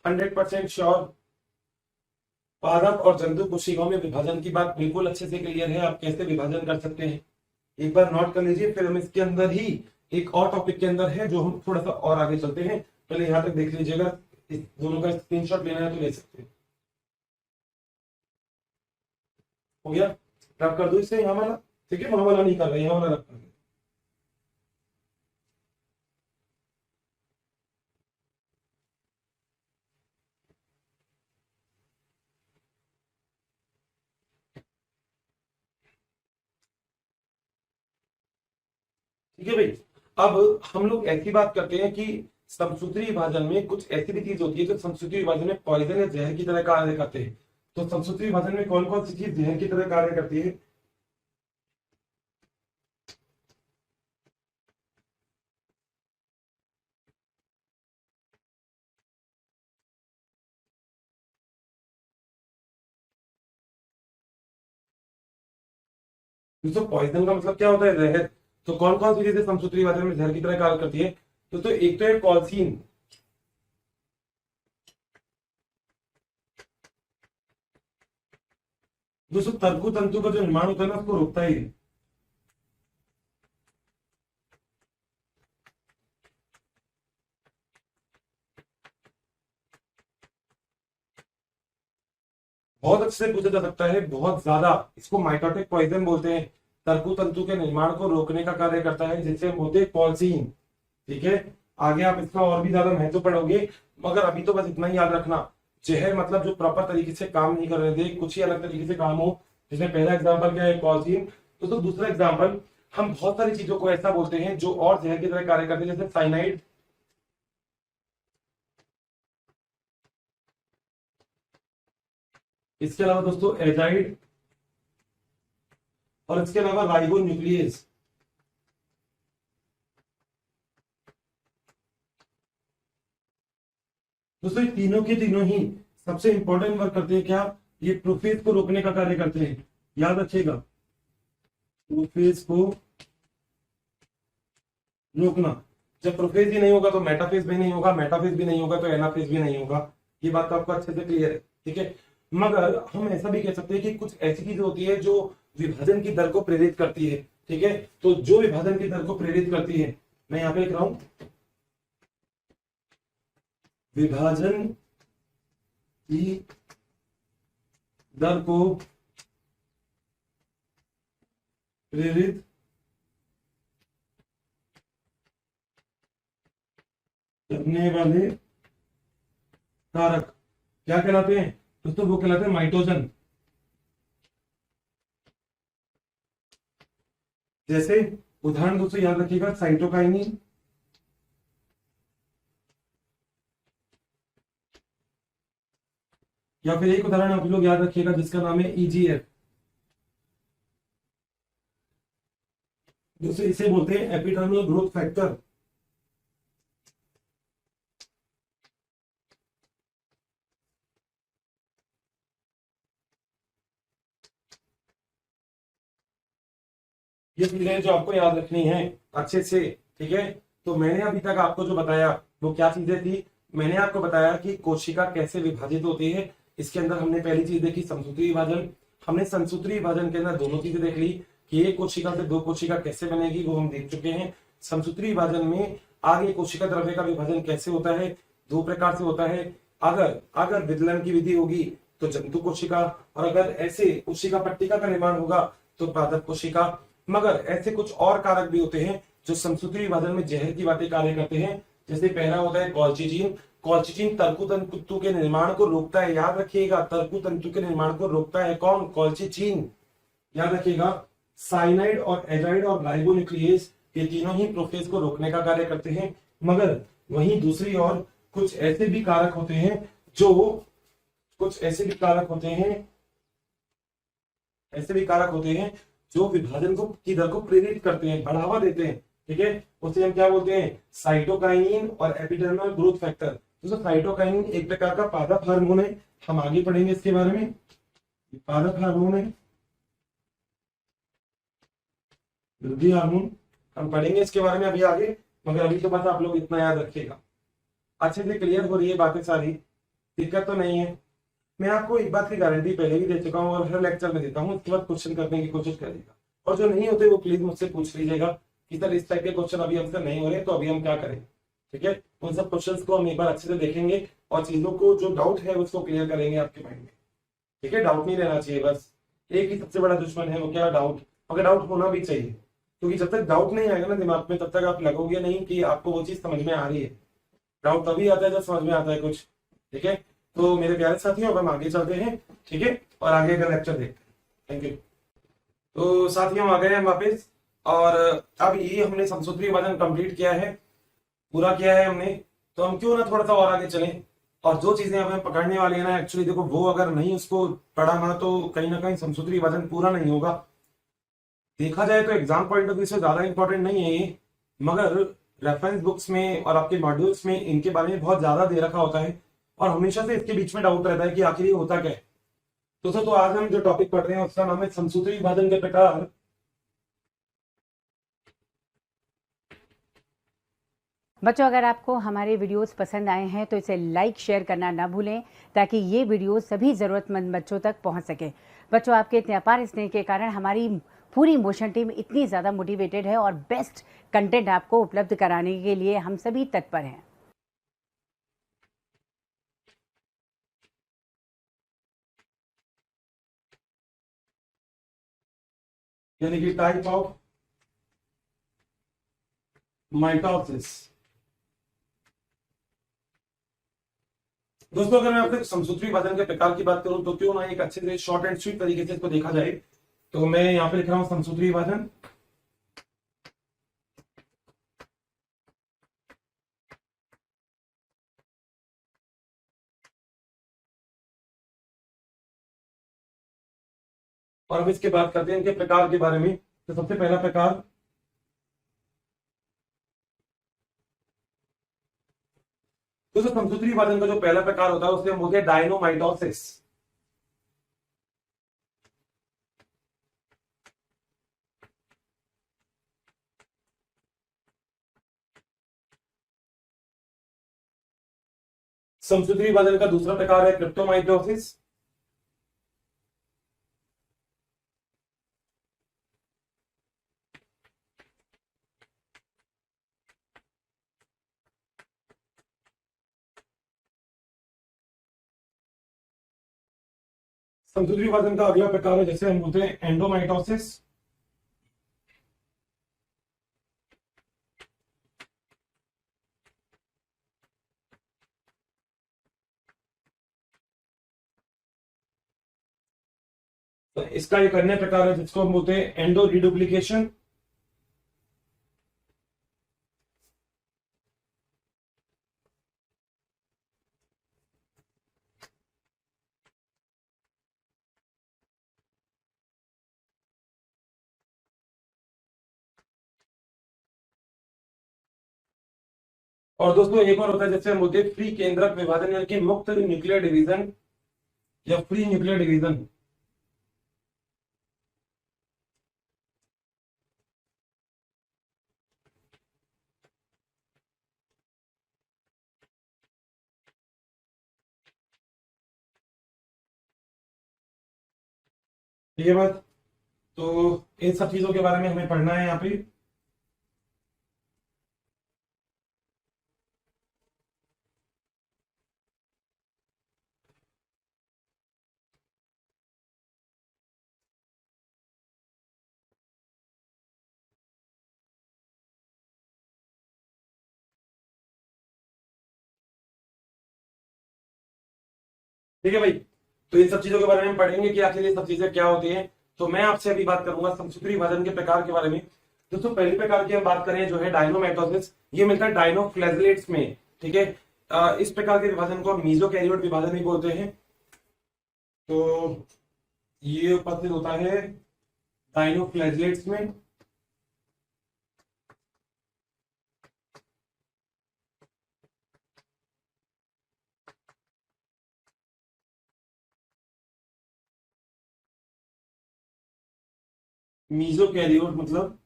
100% श्योर पादप और जंतु कोशिकाओं में विभाजन की बात बिल्कुल अच्छे से क्लियर है, आप कैसे विभाजन कर सकते हैं एक बार नोट कर लीजिए, फिर हम इसके अंदर ही एक और टॉपिक के अंदर है जो हम थोड़ा सा और आगे चलते हैं। पहले यहाँ तक देख लीजिएगा, इस दोनों का स्क्रीनशॉट लेना है तो ले सकते हैं। हो गया, रब कर दो इसे यहाँ वाला, ठीक है, वहां वाला नहीं कर रहे, यहाँ वाला रब कर दो। ठीक है भाई, अब हम लोग ऐसी बात करते हैं कि समसूत्री विभाजन में कुछ ऐसी भी चीज होती है जो समसूत्री विभाजन में पॉइजन या जहर की तरह कार्य करते हैं। तो समसूत्री विभाजन में कौन कौन सी चीज जहर की तरह कार्य करती है, दोस्तों पॉइजन का मतलब क्या होता है, जहर। तो कौन कौन सी चीजें समसूत्री विभाजन में जहर की तरह कार्य करती है, दोस्तों एक तो है कॉल्सीन, दोस्तों तर्कु तंतु का जो निर्माण होता है ना उसको रोकता ही है। बहुत अच्छे से पूछा जा सकता है, बहुत ज्यादा। इसको माइटोटिक पॉइजन बोलते हैं। तर्कु तंतु के निर्माण को रोकने का कार्य करता है, जिसे हम बोलते हैं कॉल्सीन। ठीक है, आगे आप इसका और भी ज्यादा महत्व पढ़ोगे, मगर अभी तो बस इतना ही याद रखना, जहर मतलब जो प्रॉपर तरीके से काम नहीं कर रहे थे, कुछ ही अलग तरीके से काम हो, जिसमें पहला एग्जाम्पल क्या है, कॉल्सीन। तो दूसरा एग्जाम्पल, हम बहुत सारी चीजों को ऐसा बोलते हैं जो और जहर की तरह कार्य करते हैं, जैसे साइनाइड, इसके अलावा दोस्तों एजाइड, और इसके अलावा राइबो न्यूक्लियस। दोस्तों ये तीनों के तीनों ही सबसे इंपॉर्टेंट वर्क करते हैं, क्या, ये प्रोफेज को रोकने का कार्य करते हैं। याद रखिएगा, प्रोफेज को रोकना। जब प्रोफेज ही नहीं होगा तो मेटाफेज भी नहीं होगा, मेटाफेज भी नहीं होगा तो एनाफेज भी नहीं होगा। ये बात तो आपको अच्छे से क्लियर है, ठीक है। मगर हम ऐसा भी कह सकते हैं कि कुछ ऐसी चीजें होती है जो विभाजन की दर को प्रेरित करती है, ठीक है। तो जो विभाजन की दर को प्रेरित करती है, मैं यहाँ पे लिख रहा हूं, विभाजन की दर को प्रेरित करने वाले कारक क्या कहलाते हैं दोस्तों, वो कहलाते हैं माइटोजन। जैसे उदाहरण दोस्तों याद रखिएगा, साइटोकाइनिन, या फिर एक उदाहरण आप लोग याद रखिएगा जिसका नाम है ईजीएफ। दोस्तों इसे बोलते हैं एपिडर्मल ग्रोथ फैक्टर। ये चीजें जो आपको याद रखनी है अच्छे से, ठीक है। तो मैंने अभी तक आपको जो बताया वो क्या चीजें थी, मैंने आपको बताया कि कोशिका कैसे विभाजित होती है। इसके अंदर हमने पहली चीज देखी समसूत्री विभाजन। हमने समसूत्री विभाजन के अंदर दोनों चीजें देख ली कि एक कोशिका से दो कोशिका कैसे बनेगी, वो हम देख चुके हैं। समसूत्री विभाजन में आगे कोशिका द्रव्य का विभाजन कैसे होता है, दो प्रकार से होता है। अगर अगर विदलन की विधि होगी तो जंतु कोशिका, और अगर ऐसे कोशिका पट्टिका का निर्माण होगा तो पादप कोशिका। मगर ऐसे कुछ और कारक भी होते हैं जो समसूत्री विभाजन में जहर की बातें कार्य करते हैं। जैसे पहला होता है कॉल्चिजीन। कॉल्चिजीन तर्कु तंतु के निर्माण को रोकता है, याद रखिएगा, तर्कु तंतु के निर्माण को रोकता है कौन, कॉल्चिजीन, याद रखिएगा। साइनाइड और एजाइड और राइबोन्यूक्लियेज, ये तीनों ही प्रोफेज को रोकने का कार्य करते हैं। मगर वहीं दूसरी ओर कुछ ऐसे भी कारक होते हैं जो विभाजन को की दर को प्रेरित करते हैं, बढ़ावा देते हैं, ठीक है। उसे हम क्या बोलते हैं, साइटोकाइनिन और एपिडर्मल ग्रोथ फैक्टर। दोस्तों साइटोकाइनिन एक प्रकार का पादप हार्मोन है, हम आगे पढ़ेंगे इसके बारे में। पादप हार्मोन है, वृद्धि हार्मोन, हम पढ़ेंगे इसके बारे में अभी आगे। मगर अभी तो बस आप लोग इतना याद रखिएगा। अच्छे से क्लियर हो रही है बातें सारी, दिक्कत तो नहीं है। मैं आपको एक बात की गारंटी पहले भी दे चुका हूँ और हर लेक्चर में देता हूँ, इसके बाद क्वेश्चन करने की कोशिश करिएगा, और जो नहीं होते वो प्लीज मुझसे पूछ लीजिएगा कि सर इस टाइप के क्वेश्चन अभी हमसे नहीं हो रहे तो अभी हम क्या करें, ठीक है। उन सब क्वेश्चंस को हम एक बार अच्छे से देखेंगे और चीजों को जो डाउट है उसको क्लियर करेंगे आपके माइंड में, ठीक है। डाउट नहीं रहना चाहिए, बस एक ही सबसे बड़ा दुश्मन है, वो क्या, डाउट। मगर डाउट होना भी चाहिए, क्योंकि जब तक डाउट नहीं आएगा ना दिमाग में, तब तक आप लगोगे नहीं कि आपको वो चीज समझ में आ रही है। डाउट तभी आता है जब समझ में आता है कुछ, ठीक है। तो मेरे प्यारे साथियों अब हम आगे चलते हैं, ठीक है, और आगे का लेक्चर देखते हैं। Thank you. तो साथियों आ गए हम वापस, और अब ये हमने समसूत्री विभाजन कंप्लीट किया है, पूरा किया है हमने। तो हम क्यों ना थोड़ा सा और आगे चलें, और जो चीजें हमें पकड़ने वाली है ना, एक्चुअली देखो, वो अगर नहीं उसको पढ़ा ना तो कहीं ना कहीं समसूत्री विभाजन पूरा नहीं होगा। देखा जाए तो एग्जाम पॉइंट ऑफ व्यू से ज्यादा इंपॉर्टेंट नहीं है ये, मगर रेफरेंस बुक्स में और आपके मॉड्यूल्स में इनके बारे में बहुत ज्यादा दे रखा होता है, और हमेशा से इसके बीच में डाउट रहता है कि आखिर ये होता क्या है। दोस्तों तो आज हम जो टॉपिक पढ़ रहे हैं उसका नाम है समसूत्री विभाजन के प्रकार। बच्चों अगर आपको हमारे वीडियोस पसंद आए हैं तो इसे लाइक शेयर करना ना भूलें, ताकि ये वीडियो सभी ज़रूरतमंद बच्चों तक पहुंच सके। बच्चों आपके इतने अपार स्नेह के कारण हमारी पूरी मोशन टीम इतनी ज़्यादा मोटिवेटेड है, और बेस्ट कंटेंट आपको उपलब्ध कराने के लिए हम सभी तत्पर हैं। यानी कि टाइप ऑफ माइटोसिस। दोस्तों अगर मैं आपसे समसूत्री विभाजन के प्रकार की बात करूं तो क्यों ना एक अच्छे से शॉर्ट एंड स्वीट तरीके से इसको देखा जाए। तो मैं यहां पे लिख रहा हूं समसूत्री विभाजन। और अब इसके बात करते हैं इनके प्रकार के बारे में। तो सबसे पहला प्रकार दोस्तों समसूत्री विभाजन का जो पहला प्रकार होता है उसे हम बोलते हैं डायनोमाइटोसिस। समसूत्री विभाजन का दूसरा प्रकार है क्रिप्टोमाइटोसिस। समसूत्री विभाजन का अगला प्रकार है जिसे हम बोलते हैं एंडोमाइटोसिस। तो इसका एक अन्य प्रकार है जिसको हम बोलते हैं एंडो रिडुप्लीकेशन। और दोस्तों एक और होता है जिससे हम बोलते हैं फ्री केंद्रक विभाजन यानी कि मुक्त न्यूक्लियर डिवीजन या फ्री न्यूक्लियर डिवीजन। ठीक है बात। तो इन सब चीजों के बारे में हमें पढ़ना है यहाँ पे। ठीक है भाई। तो इन सब चीजों के बारे में हम पढ़ेंगे कि आखिर ये सब चीजें क्या होती हैं। तो मैं आपसे अभी बात करूंगा समसूत्री विभाजन के प्रकार के बारे में। दोस्तों पहले प्रकार की हम बात करें जो है डायनोमाइटोसिस। ये मिलता है डायनोफ्लैजेलेट्स में। ठीक है। इस प्रकार के विभाजन को हम मीजोकैरियोट विभाजन भी बोलते हैं। तो ये उपस्थित होता है डायनोफ्लैजेलेट्स में। मीजोकैरियोट मतलब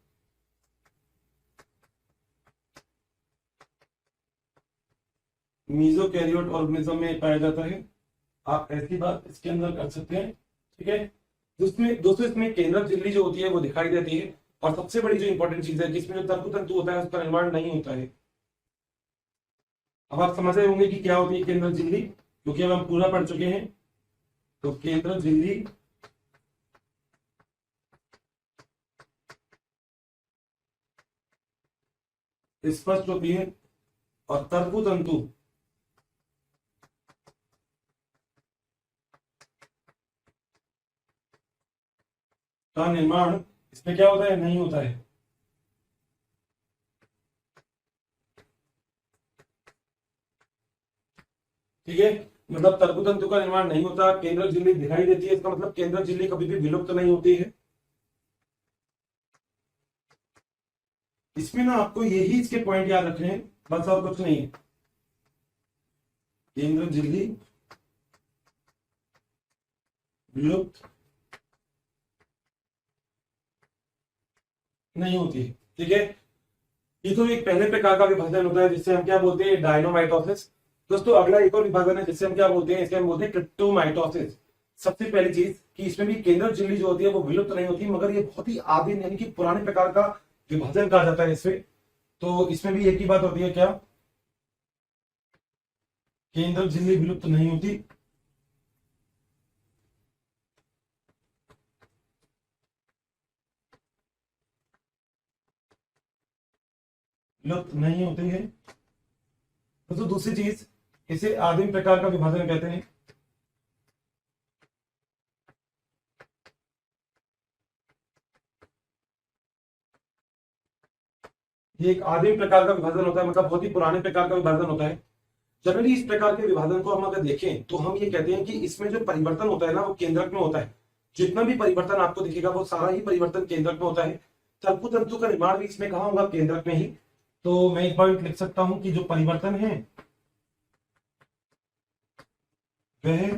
मीजोकैरियोट ऑर्गेनिज्म में पाया जाता है। आप ऐसी बात इसके अंदर कर सकते हैं। ठीक है। दोस्तों इसमें केंद्रक झिल्ली जो होती है वो दिखाई देती है। और सबसे बड़ी जो इंपॉर्टेंट चीज है कि इसमें जो तंतु तंतु होता है उसका निर्माण नहीं होता है। अब आप समझ रहे होंगे कि क्या होती है केंद्रक झिल्ली, क्योंकि अब हम पूरा पढ़ चुके हैं। तो केंद्रक झिल्ली स्पष्ट होती है और तंतु तंतु का निर्माण इसमें क्या होता है, नहीं होता है। ठीक है। मतलब तंतु तंतु का निर्माण नहीं होता, केंद्रक झिल्ली दिखाई देती है, इसका मतलब केंद्रक झिल्ली कभी भी विलुप्त नहीं होती है। इसमें ना आपको यही इसके पॉइंट याद रखने हैं, बस और कुछ नहीं है। केंद्रक झिल्ली विलुप्त नहीं होती है। ठीक है। ये तो एक पहले प्रकार का विभाजन होता है जिससे हम क्या बोलते हैं, डायनोमाइटोसिस। दोस्तों अगला एक और विभाजन है जिससे हम क्या बोलते हैं, इसे हम बोलते हैं क्रिप्टोमाइटोसिस। सबसे पहली चीज कि इसमें भी केंद्रक झिल्ली जो होती है वो विलुप्त नहीं होती, मगर ये बहुत ही आदिम यानी कि पुराने प्रकार का विभाजन कहा जाता है इसमें। तो इसमें भी एक ही बात होती है, क्या केंद्रक झिल्ली विलुप्त नहीं होती। लुप्त नहीं होते हैं। दोस्तों दूसरी चीज, इसे आदिम प्रकार का विभाजन कहते हैं। ये एक आदिम प्रकार का विभाजन होता है, मतलब बहुत ही पुराने प्रकार का विभाजन होता है। जनरली इस प्रकार के विभाजन को हम अगर देखें तो हम ये कहते हैं कि इसमें जो परिवर्तन होता है ना वो केंद्रक में होता है। जितना भी परिवर्तन आपको दिखेगा वो सारा ही परिवर्तन केंद्रक में होता है। तल्पु तंतु का निर्माण भी इसमें कहाँ होगा? केंद्रक में ही। तो मैं एक पॉइंट लिख सकता हूं कि जो परिवर्तन है वह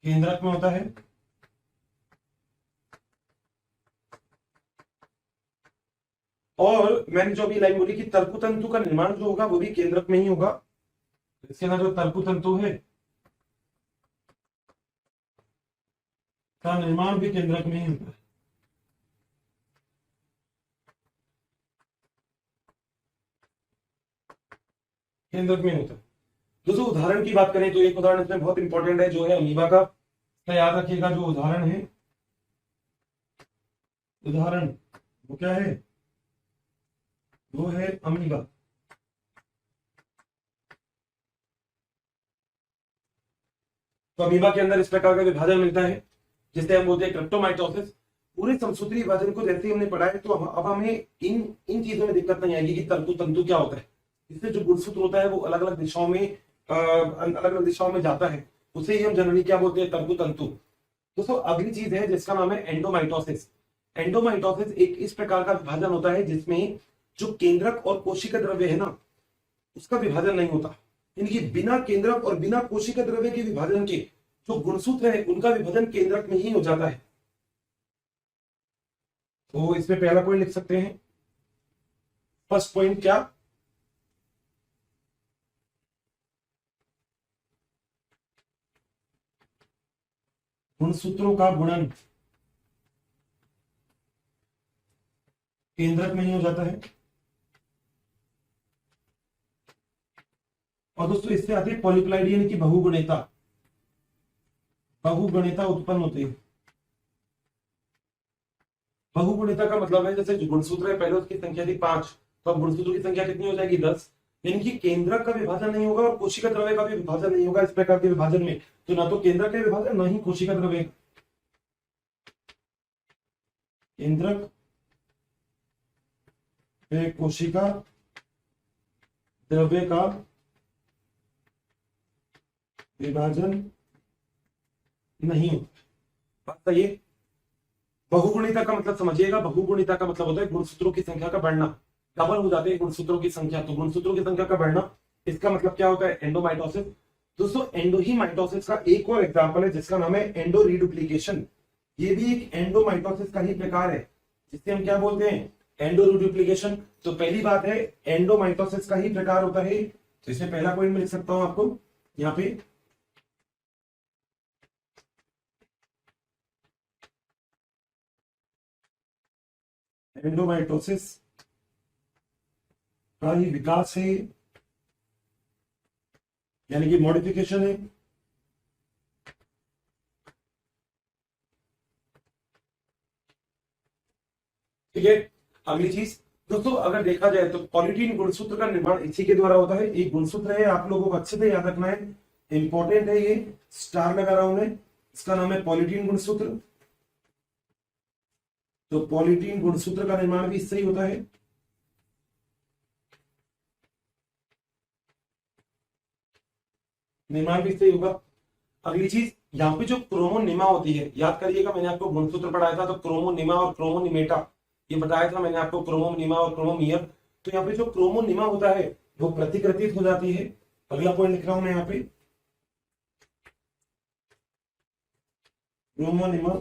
केंद्रक में होता है, और मैंने जो अभी लाइन बोली कि तल्पु तंतु का निर्माण जो होगा वो भी केंद्रक में ही होगा। इसके अंदर जो तल्पु तंतु है का निर्माण भी केंद्रक में ही होता है। केंद्रक में होता है। दोस्तों उदाहरण की बात करें तो एक उदाहरण इसमें बहुत इंपॉर्टेंट है, जो है अमीबा का। तो याद रखिएगा जो उदाहरण है, उदाहरण वो क्या है? वो है अमीबा। तो अमीबा के अंदर इस प्रकार का विभाजन मिलता है जिसे हम बोलते हैं क्रिप्टोमाइटोसिस। पूरे समसूत्री विभाजन को जैसे ही हमने पढ़ा है तो अब हमें इन इन चीजों में दिक्कत नहीं आएगी कि तल्पु तंतु क्या होता है। इससे जो गुणसूत्र होता है वो अलग अलग दिशाओं में जाता है, उसे ही हम जनरली क्या बोलते हैं? तल्पु तंतु। दोस्तों अगली चीज है जिसका नाम है एंडोमाइटोसिस। एंडोमाइटोसिस एक इस प्रकार का विभाजन होता है जिसमें जो केंद्रक और कोशिका द्रव्य है ना उसका विभाजन नहीं होता। यानी बिना केंद्रक और बिना कोशिका द्रव्य के विभाजन के जो गुणसूत्र है उनका विभाजन केंद्रक में ही हो जाता है। तो इसमें पहला पॉइंट लिख सकते हैं। फर्स्ट पॉइंट क्या? गुणसूत्रों का गुणन केंद्रक में ही हो जाता है। और दोस्तों इससे आती है पॉलीप्लाइडी यानी कि बहुगुणिता। बहुगुणिता उत्पन्न होती है। बहुगुणिता का मतलब है जैसे जो गुणसूत्र है पहले उसकी संख्या थी 5, तो अब गुणसूत्रों की संख्या कितनी हो जाएगी? 10। यानी कि केंद्रक का विभाजन नहीं होगा और कोशिका द्रव्य का भी विभाजन नहीं होगा इस प्रकार के विभाजन में। तो ना तो केंद्रक का विभाजन, ना ही कोशिका द्रव्य। केंद्रक कोशिका द्रव्य का विभाजन नहीं होता। बात सही है। बहुगुणिता का मतलब समझिएगा। बहुगुणिता का मतलब होता है गुणसूत्रों की संख्या का बढ़ना। डबल हो जाते हैं गुणसूत्रों की संख्या, तो गुणसूत्रों की संख्या का बढ़ना, इसका मतलब क्या होता है? एंडोमाइटोसिस। दोस्तों एंडोहीमाइटोसिस का एक और एग्जांपल है जिसका नाम है एंडो रिडुप्लीकेशन। ये भी एक एंडोमाइटोसिस का ही प्रकार है जिससे हम क्या बोलते हैं? एंडो रिडुप्लीकेशन। तो पहली बात है एंडोमाइटोसिस का ही प्रकार होता है। तो इसमें पहला पॉइंट मैं लिख सकता हूं आपको यहाँ पे, एंडोमाइटोसिस का ही विकास है यानी कि मॉडिफिकेशन है। ठीक है। अगली चीज दोस्तों अगर देखा जाए तो पॉलीटीन गुणसूत्र का निर्माण इसी के द्वारा होता है। एक गुणसूत्र है, आप लोगों को अच्छे से याद रखना है, इंपॉर्टेंट है, ये स्टार लगा रहा हूं मैं, इसका नाम है पॉलीटीन गुणसूत्र। तो पॉलीटीन गुणसूत्र का निर्माण भी इससे ही होता है। निर्माण भी इससे ही होगा। अगली चीज यहाँ पे जो क्रोमोनिमा होती है, याद करिएगा मैंने आपको गुणसूत्र पढ़ाया था तो क्रोमोनिमा और क्रोमोनिमेटा ये बताया था मैंने आपको, क्रोमोनिमा और क्रोमोमियर। तो यहाँ पे जो क्रोमोनिमा होता है वो प्रतिकृतित हो जाती है। अगला पॉइंट लिख रहा हूं मैं यहाँ पे, क्रोमोनिमा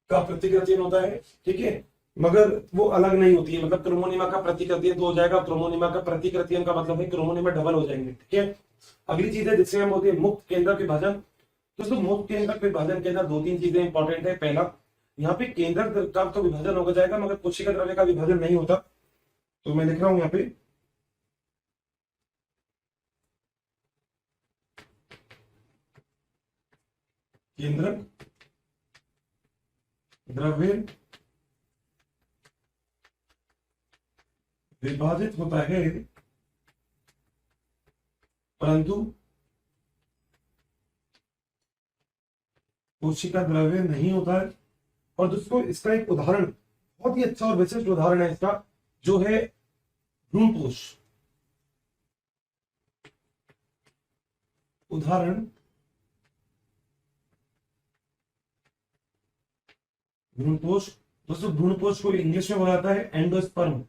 का प्रतिकृतियन होता है। ठीक है, मगर वो अलग नहीं होती है। मतलब क्रोमोनिमा का प्रतिकृतियन तो हो जाएगा, क्रोमोनिमा का प्रतिकृतियन का मतलब है क्रोमोनिमा डबल हो जाएंगे। ठीक है। अगली चीज है जिससे हम बोलते हैं मुक्त केंद्रक विभाजन। दोस्तों मुक्त केंद्रक विभाजन के अंदर 2-3 चीजें इंपॉर्टेंट है। पहला, यहाँ पे केंद्रक का तो विभाजन हो जाएगा मगर कोशिका द्रव्य का विभाजन नहीं होता। तो मैं लिख रहा हूं यहाँ पे केंद्रक द्रव्य विभाजित होता है परंतु कोशिका द्रव्य नहीं होता है। और दोस्तों इसका एक उदाहरण, बहुत ही अच्छा और विशिष्ट उदाहरण है इसका, जो है भ्रूणपोष। उदाहरण भ्रूणपोष। दोस्तों भ्रूणपोष को इंग्लिश में बोला जाता है एंडोस्पर्म।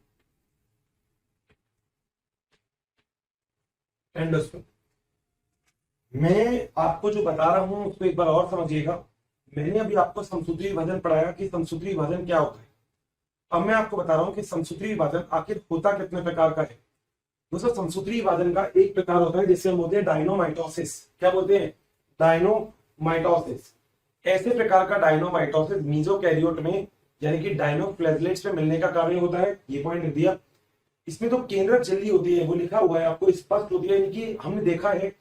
एंडोस्पर्म। मैं आपको जो बता रहा हूं उसको एक बार और समझिएगा। मैंने अभी आपको समसूत्री विभाजन पढ़ाया कि समसूत्री विभाजन क्या होता है। अब मैं आपको बता रहा हूं कि समसूत्री विभाजन आखिर होता कितने प्रकार का है। दोस्तों समसूत्री विभाजन का एक प्रकार होता है जिसे हम बोलते हैं डायनोमाइटोसिस। क्या बोलते हैं? डायनोमाइटोसिस। ऐसे प्रकार का डायनोमाइटोसिस मीजोकैरियोट में यानी कि डायनोफ्लैजेलेट्स में मिलने का कार्य होता है। ये पॉइंट लिख दिया। इसमें तो केंद्रक झिल्ली होती है, वो लिखा हुआ है आपको स्पष्ट होती है। यानी कि हमने देखा है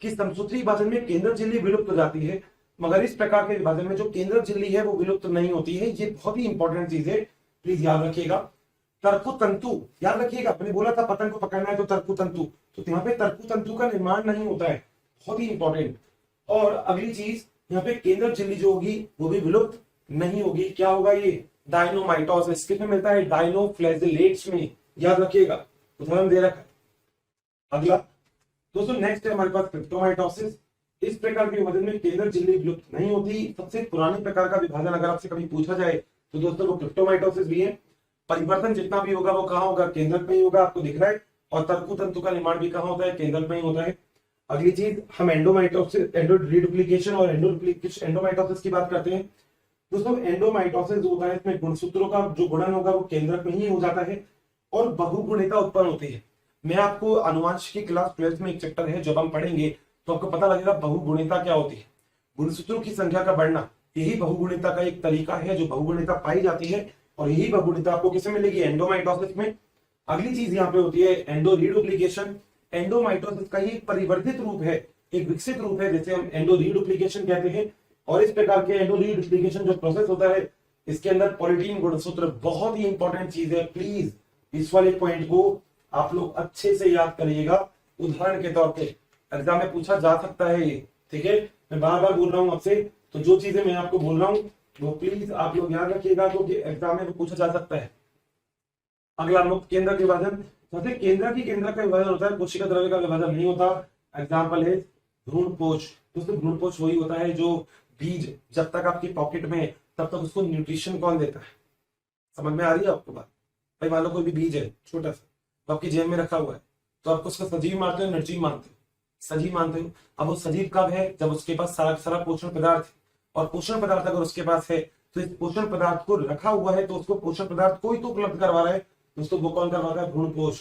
कि समसूत्री विभाजन में केंद्रक झिल्ली विलुप्त हो जाती है, मगर इस प्रकार के विभाजन में जो केंद्रक झिल्ली है वो विलुप्त नहीं होती है। ये बहुत ही इंपॉर्टेंट चीज है, प्लीज याद रखिएगा। तरकु तंतु, याद रखिएगा, अपने बोला था पतंग को पकड़ना है तो तरकु तंतु, तो यहाँ पे तरकु तंतु का निर्माण नहीं होता है, बहुत ही इंपॉर्टेंट। और अगली चीज, यहाँ पे केंद्रक झिल्ली जो होगी वो भी विलुप्त नहीं होगी। क्या होगा? ये डायनोमाइटोसिस किसमें मिलता है? डायनोफ्लैजेलेट्स में, याद रखिएगा। उदाहरण दे रखा है। अगला दोस्तों नेक्स्ट है हमारे पास क्रिप्टोमाइटोसिस। इस प्रकार के विभाजन में केंद्रक झिल्ली विलुप्त नहीं होती। सबसे पुराने प्रकार का विभाजन अगर आपसे कभी पूछा जाए तो दोस्तों वो क्रिप्टोमाइटोसिस भी है। परिवर्तन जितना भी होगा वो कहाँ होगा? केंद्रक में ही होगा, आपको दिख रहा है। और तरकु तंतु का निर्माण भी कहाँ होता है? केंद्रक में ही होता है। अगली चीज, हम एंडोमाइटोसिस, एंडोरिडुप्लीकेशन और एंडोमाइटोसिस की बात करते हैं। दोस्तों एंडोमाइटोसिस जो होता है इसमें गुणसूत्रों का जो गुणन होगा वो केंद्रक में ही हो जाता है और बहुगुणिता उत्पन्न होती है। मैं आपको अनुवांशिकी क्लास 12 में एक चैप्टर है, जब हम पढ़ेंगे तो आपको पता लगेगा बहुगुणिता क्या होती है। गुणसूत्रों की संख्या का बढ़ना, यही बहुगुणिता का एक तरीका है जो बहुगुणिता पाई जाती है। और यही बहुगुणिता आपको किसमें मिलेगी? एंडोमाइटोसिस में। अगली चीज यहाँ पे होती है एंडोरिडुप्लीकेशन। एंडोमाइटोसिस का ही एक परिवर्धित रूप है, एक विकसित रूप है, जिसे हम एंडोरिडुप्लीकेशन कहते हैं। और इस प्रकार के एंडोरिडुप्लीकेशन जो प्रोसेस होता है इसके अंदर पॉलीटीन गुणसूत्र बहुत ही इंपॉर्टेंट चीज है। प्लीज इस वाले पॉइंट को आप लोग अच्छे से याद करिएगा। उदाहरण के तौर पे एग्जाम में पूछा जा सकता है ये, ठीक है। मैं बार बार बोल रहा हूं आपसे, तो जो चीजें मैं आपको बोल रहा हूं वो प्लीज आप लोग याद रखिएगा, क्योंकि एग्जाम में पूछा जा सकता है। अगला मुक्त केंद्र के विभाजन। जैसे केंद्र का विभाजन होता है, कोशिका द्रव्य का विभाजन नहीं होता। एग्जाम्पल है भ्रूणपोष। दोस्तों भ्रूणपोष वही होता है जो बीज जब तक आपकी पॉकेट में है तब तक उसको न्यूट्रिशन कौन देता है? समझ में आ रही है आपको बात? भाई मान लो कोई भी बीज है छोटा सा, तो आपकी जेब में रखा हुआ है, तो आपको उसका सजीव मानते हो निर्जीव मानते हो? सजीव मानते हो। अब वो सजीव कब है? जब उसके पास सारा पोषण पदार्थ है। और पोषण पदार्थ अगर उसके पास है तो इस पोषण पदार्थ को रखा हुआ है, तो उसको पोषण पदार्थ कोई तो उपलब्ध करवा रहा है, दोस्तों वो कौन करवाता है? भ्रूणपोष।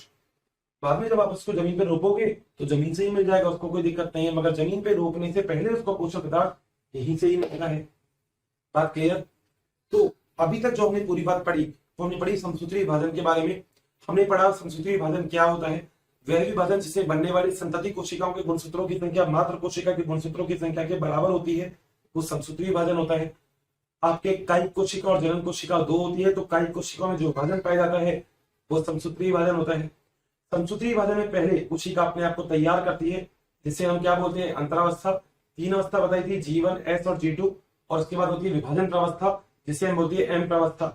बाद में जब आप उसको जमीन पे रोपोगे तो जमीन से ही मिल जाएगा, उसको कोई दिक्कत नहीं है, मगर जमीन पे रोपने से पहले उसको पोषण पदार्थ यहीं से ही मिलना है। बात क्लियर? तो अभी तक जो हमने पूरी बात पढ़ी वो हमने पढ़ी समसूत्री विभाजन के बारे में। हमने पढ़ा समसूत्री विभाजन क्या होता है, वह विभाजन जिससे बनने वाली संतति कोशिकाओं के गुणसूत्रों की संख्या मात्र कोशिका के गुणसूत्रों की संख्या के बराबर होती है, वो समसूत्री विभाजन होता है। आपके कायिक कोशिका और जनन कोशिका दो होती है, तो कायिक कोशिकाओं में जो विभाजन पाया जाता है वो समसूत्री विभाजन होता है। समसूत्री विभाजन में पहले कोशिका अपने आप को तैयार करती है, जिसे हम क्या बोलते हैं? अंतरावस्था। 3 अवस्था बताई थी, G1, S और G2, और उसके बाद होती है विभाजन प्रावस्था, जिसे हम बोलते हैं M प्रावस्था।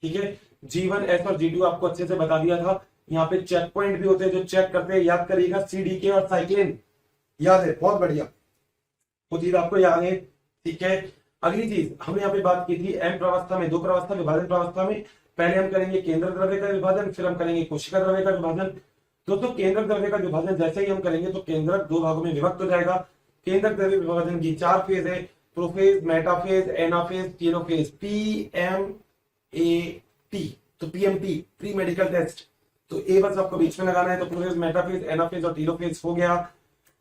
ठीक है, G1, S और G2 आपको अच्छे से बता दिया था। यहाँ पे चेक पॉइंट भी होते हैं जो चेक करते हैं, याद करिएगा, CDK और साइक्लिन। याद है? बहुत बढ़िया, वो चीज आपको याद है। ठीक है, अगली चीज हमने यहाँ पे बात की थी M प्रावस्था में, 2 प्रावस्था विभाजन प्रावस्था में पहले हम करेंगे केंद्र द्रव्य का विभाजन, फिर हम करेंगे कोशिका द्रव्य का विभाजन। दोस्तों केंद्र द्रव्य का विभाजन जैसे ही हम करेंगे तो केंद्रक 2 भागों में विभक्त हो जाएगा। केंद्र द्रव्य विभाजन की 4 फेज है, prophase, metaphase, anaphase, telophase, PMAT। तो PMT, प्री मेडिकल टेस्ट, तो ए बस आपको बीच में लगाना है। तो प्रोफेज, मेटाफेज, एनाफेज और टेलोफेज हो गया।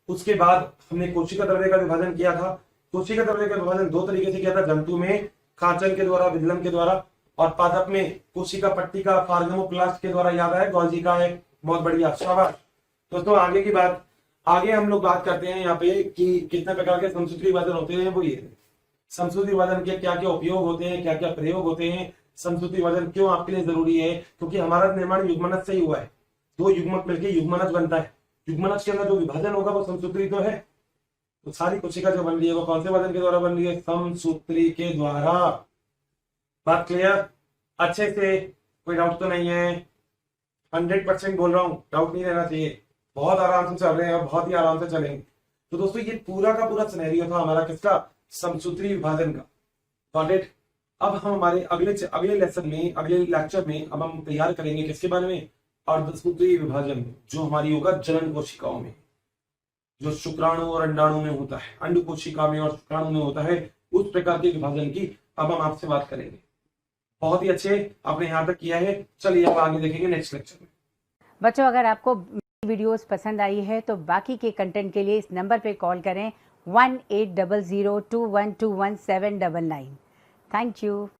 उसके बाद हमने कोशिका द्रव्य का विभाजन किया था। कोशिका द्रव्य का विभाजन 2 तरीके से किया था, जंतु में खांचन के द्वारा, विदलन के द्वारा, और पादप में कोशिका पट्टी का फार्गमोप्लास्ट के द्वारा। याद है? गॉल्जी का है। बहुत बढ़िया, शाबाश। दोस्तों आगे की बात, आगे हम लोग बात करते हैं यहाँ पे कि कितने प्रकार के समसूत्री विभाजन होते हैं। वो ये समसूत्री विभाजन के क्या क्या उपयोग होते हैं, क्या क्या प्रयोग होते हैं, समसूत्री विभाजन क्यों आपके लिए जरूरी है, क्योंकि हमारा निर्माण युग्मनज से ही हुआ है। दो युग्मक मिलकर युग्मनज बनता है। युग्मनज के अंदर जो विभाजन होगा वो समसूत्री तो है। तो सारी कोशिका जो बन रही है वो कौन से विभाजन के द्वारा बन रही है? समसूत्री के द्वारा। बात क्लियर? अच्छे से, कोई डाउट तो नहीं है? 100% बोल रहा हूँ, डाउट नहीं रहना चाहिए। बहुत आराम से चल रहे हैं, बहुत ही आराम से चलेंगे। तो दोस्तों ये पूरा का पूरा सिनेरियो था हमारा किसका? समसूत्री विभाजन का। Got it? अब हम हमारे अगले लेसन में, अगले लेक्चर में अब हम तैयार करेंगे किसके बारे में? अर्धसूत्री विभाजन, जो हमारी होगा जनन कोशिकाओं में, जो शुक्राणु और अंडाणु में होता है, अंड कोशिका में और शुक्राणु में होता है, उस प्रकार के विभाजन की अब हम आपसे बात करेंगे। बहुत ही अच्छे, आपने यहाँ तक किया है। चलिए अब आगे देखेंगे नेक्स्ट लेक्चर में। बच्चों, अगर आपको वीडियोस पसंद आई है तो बाकी के कंटेंट के लिए इस नंबर पे कॉल करें 180021217999। Thank you.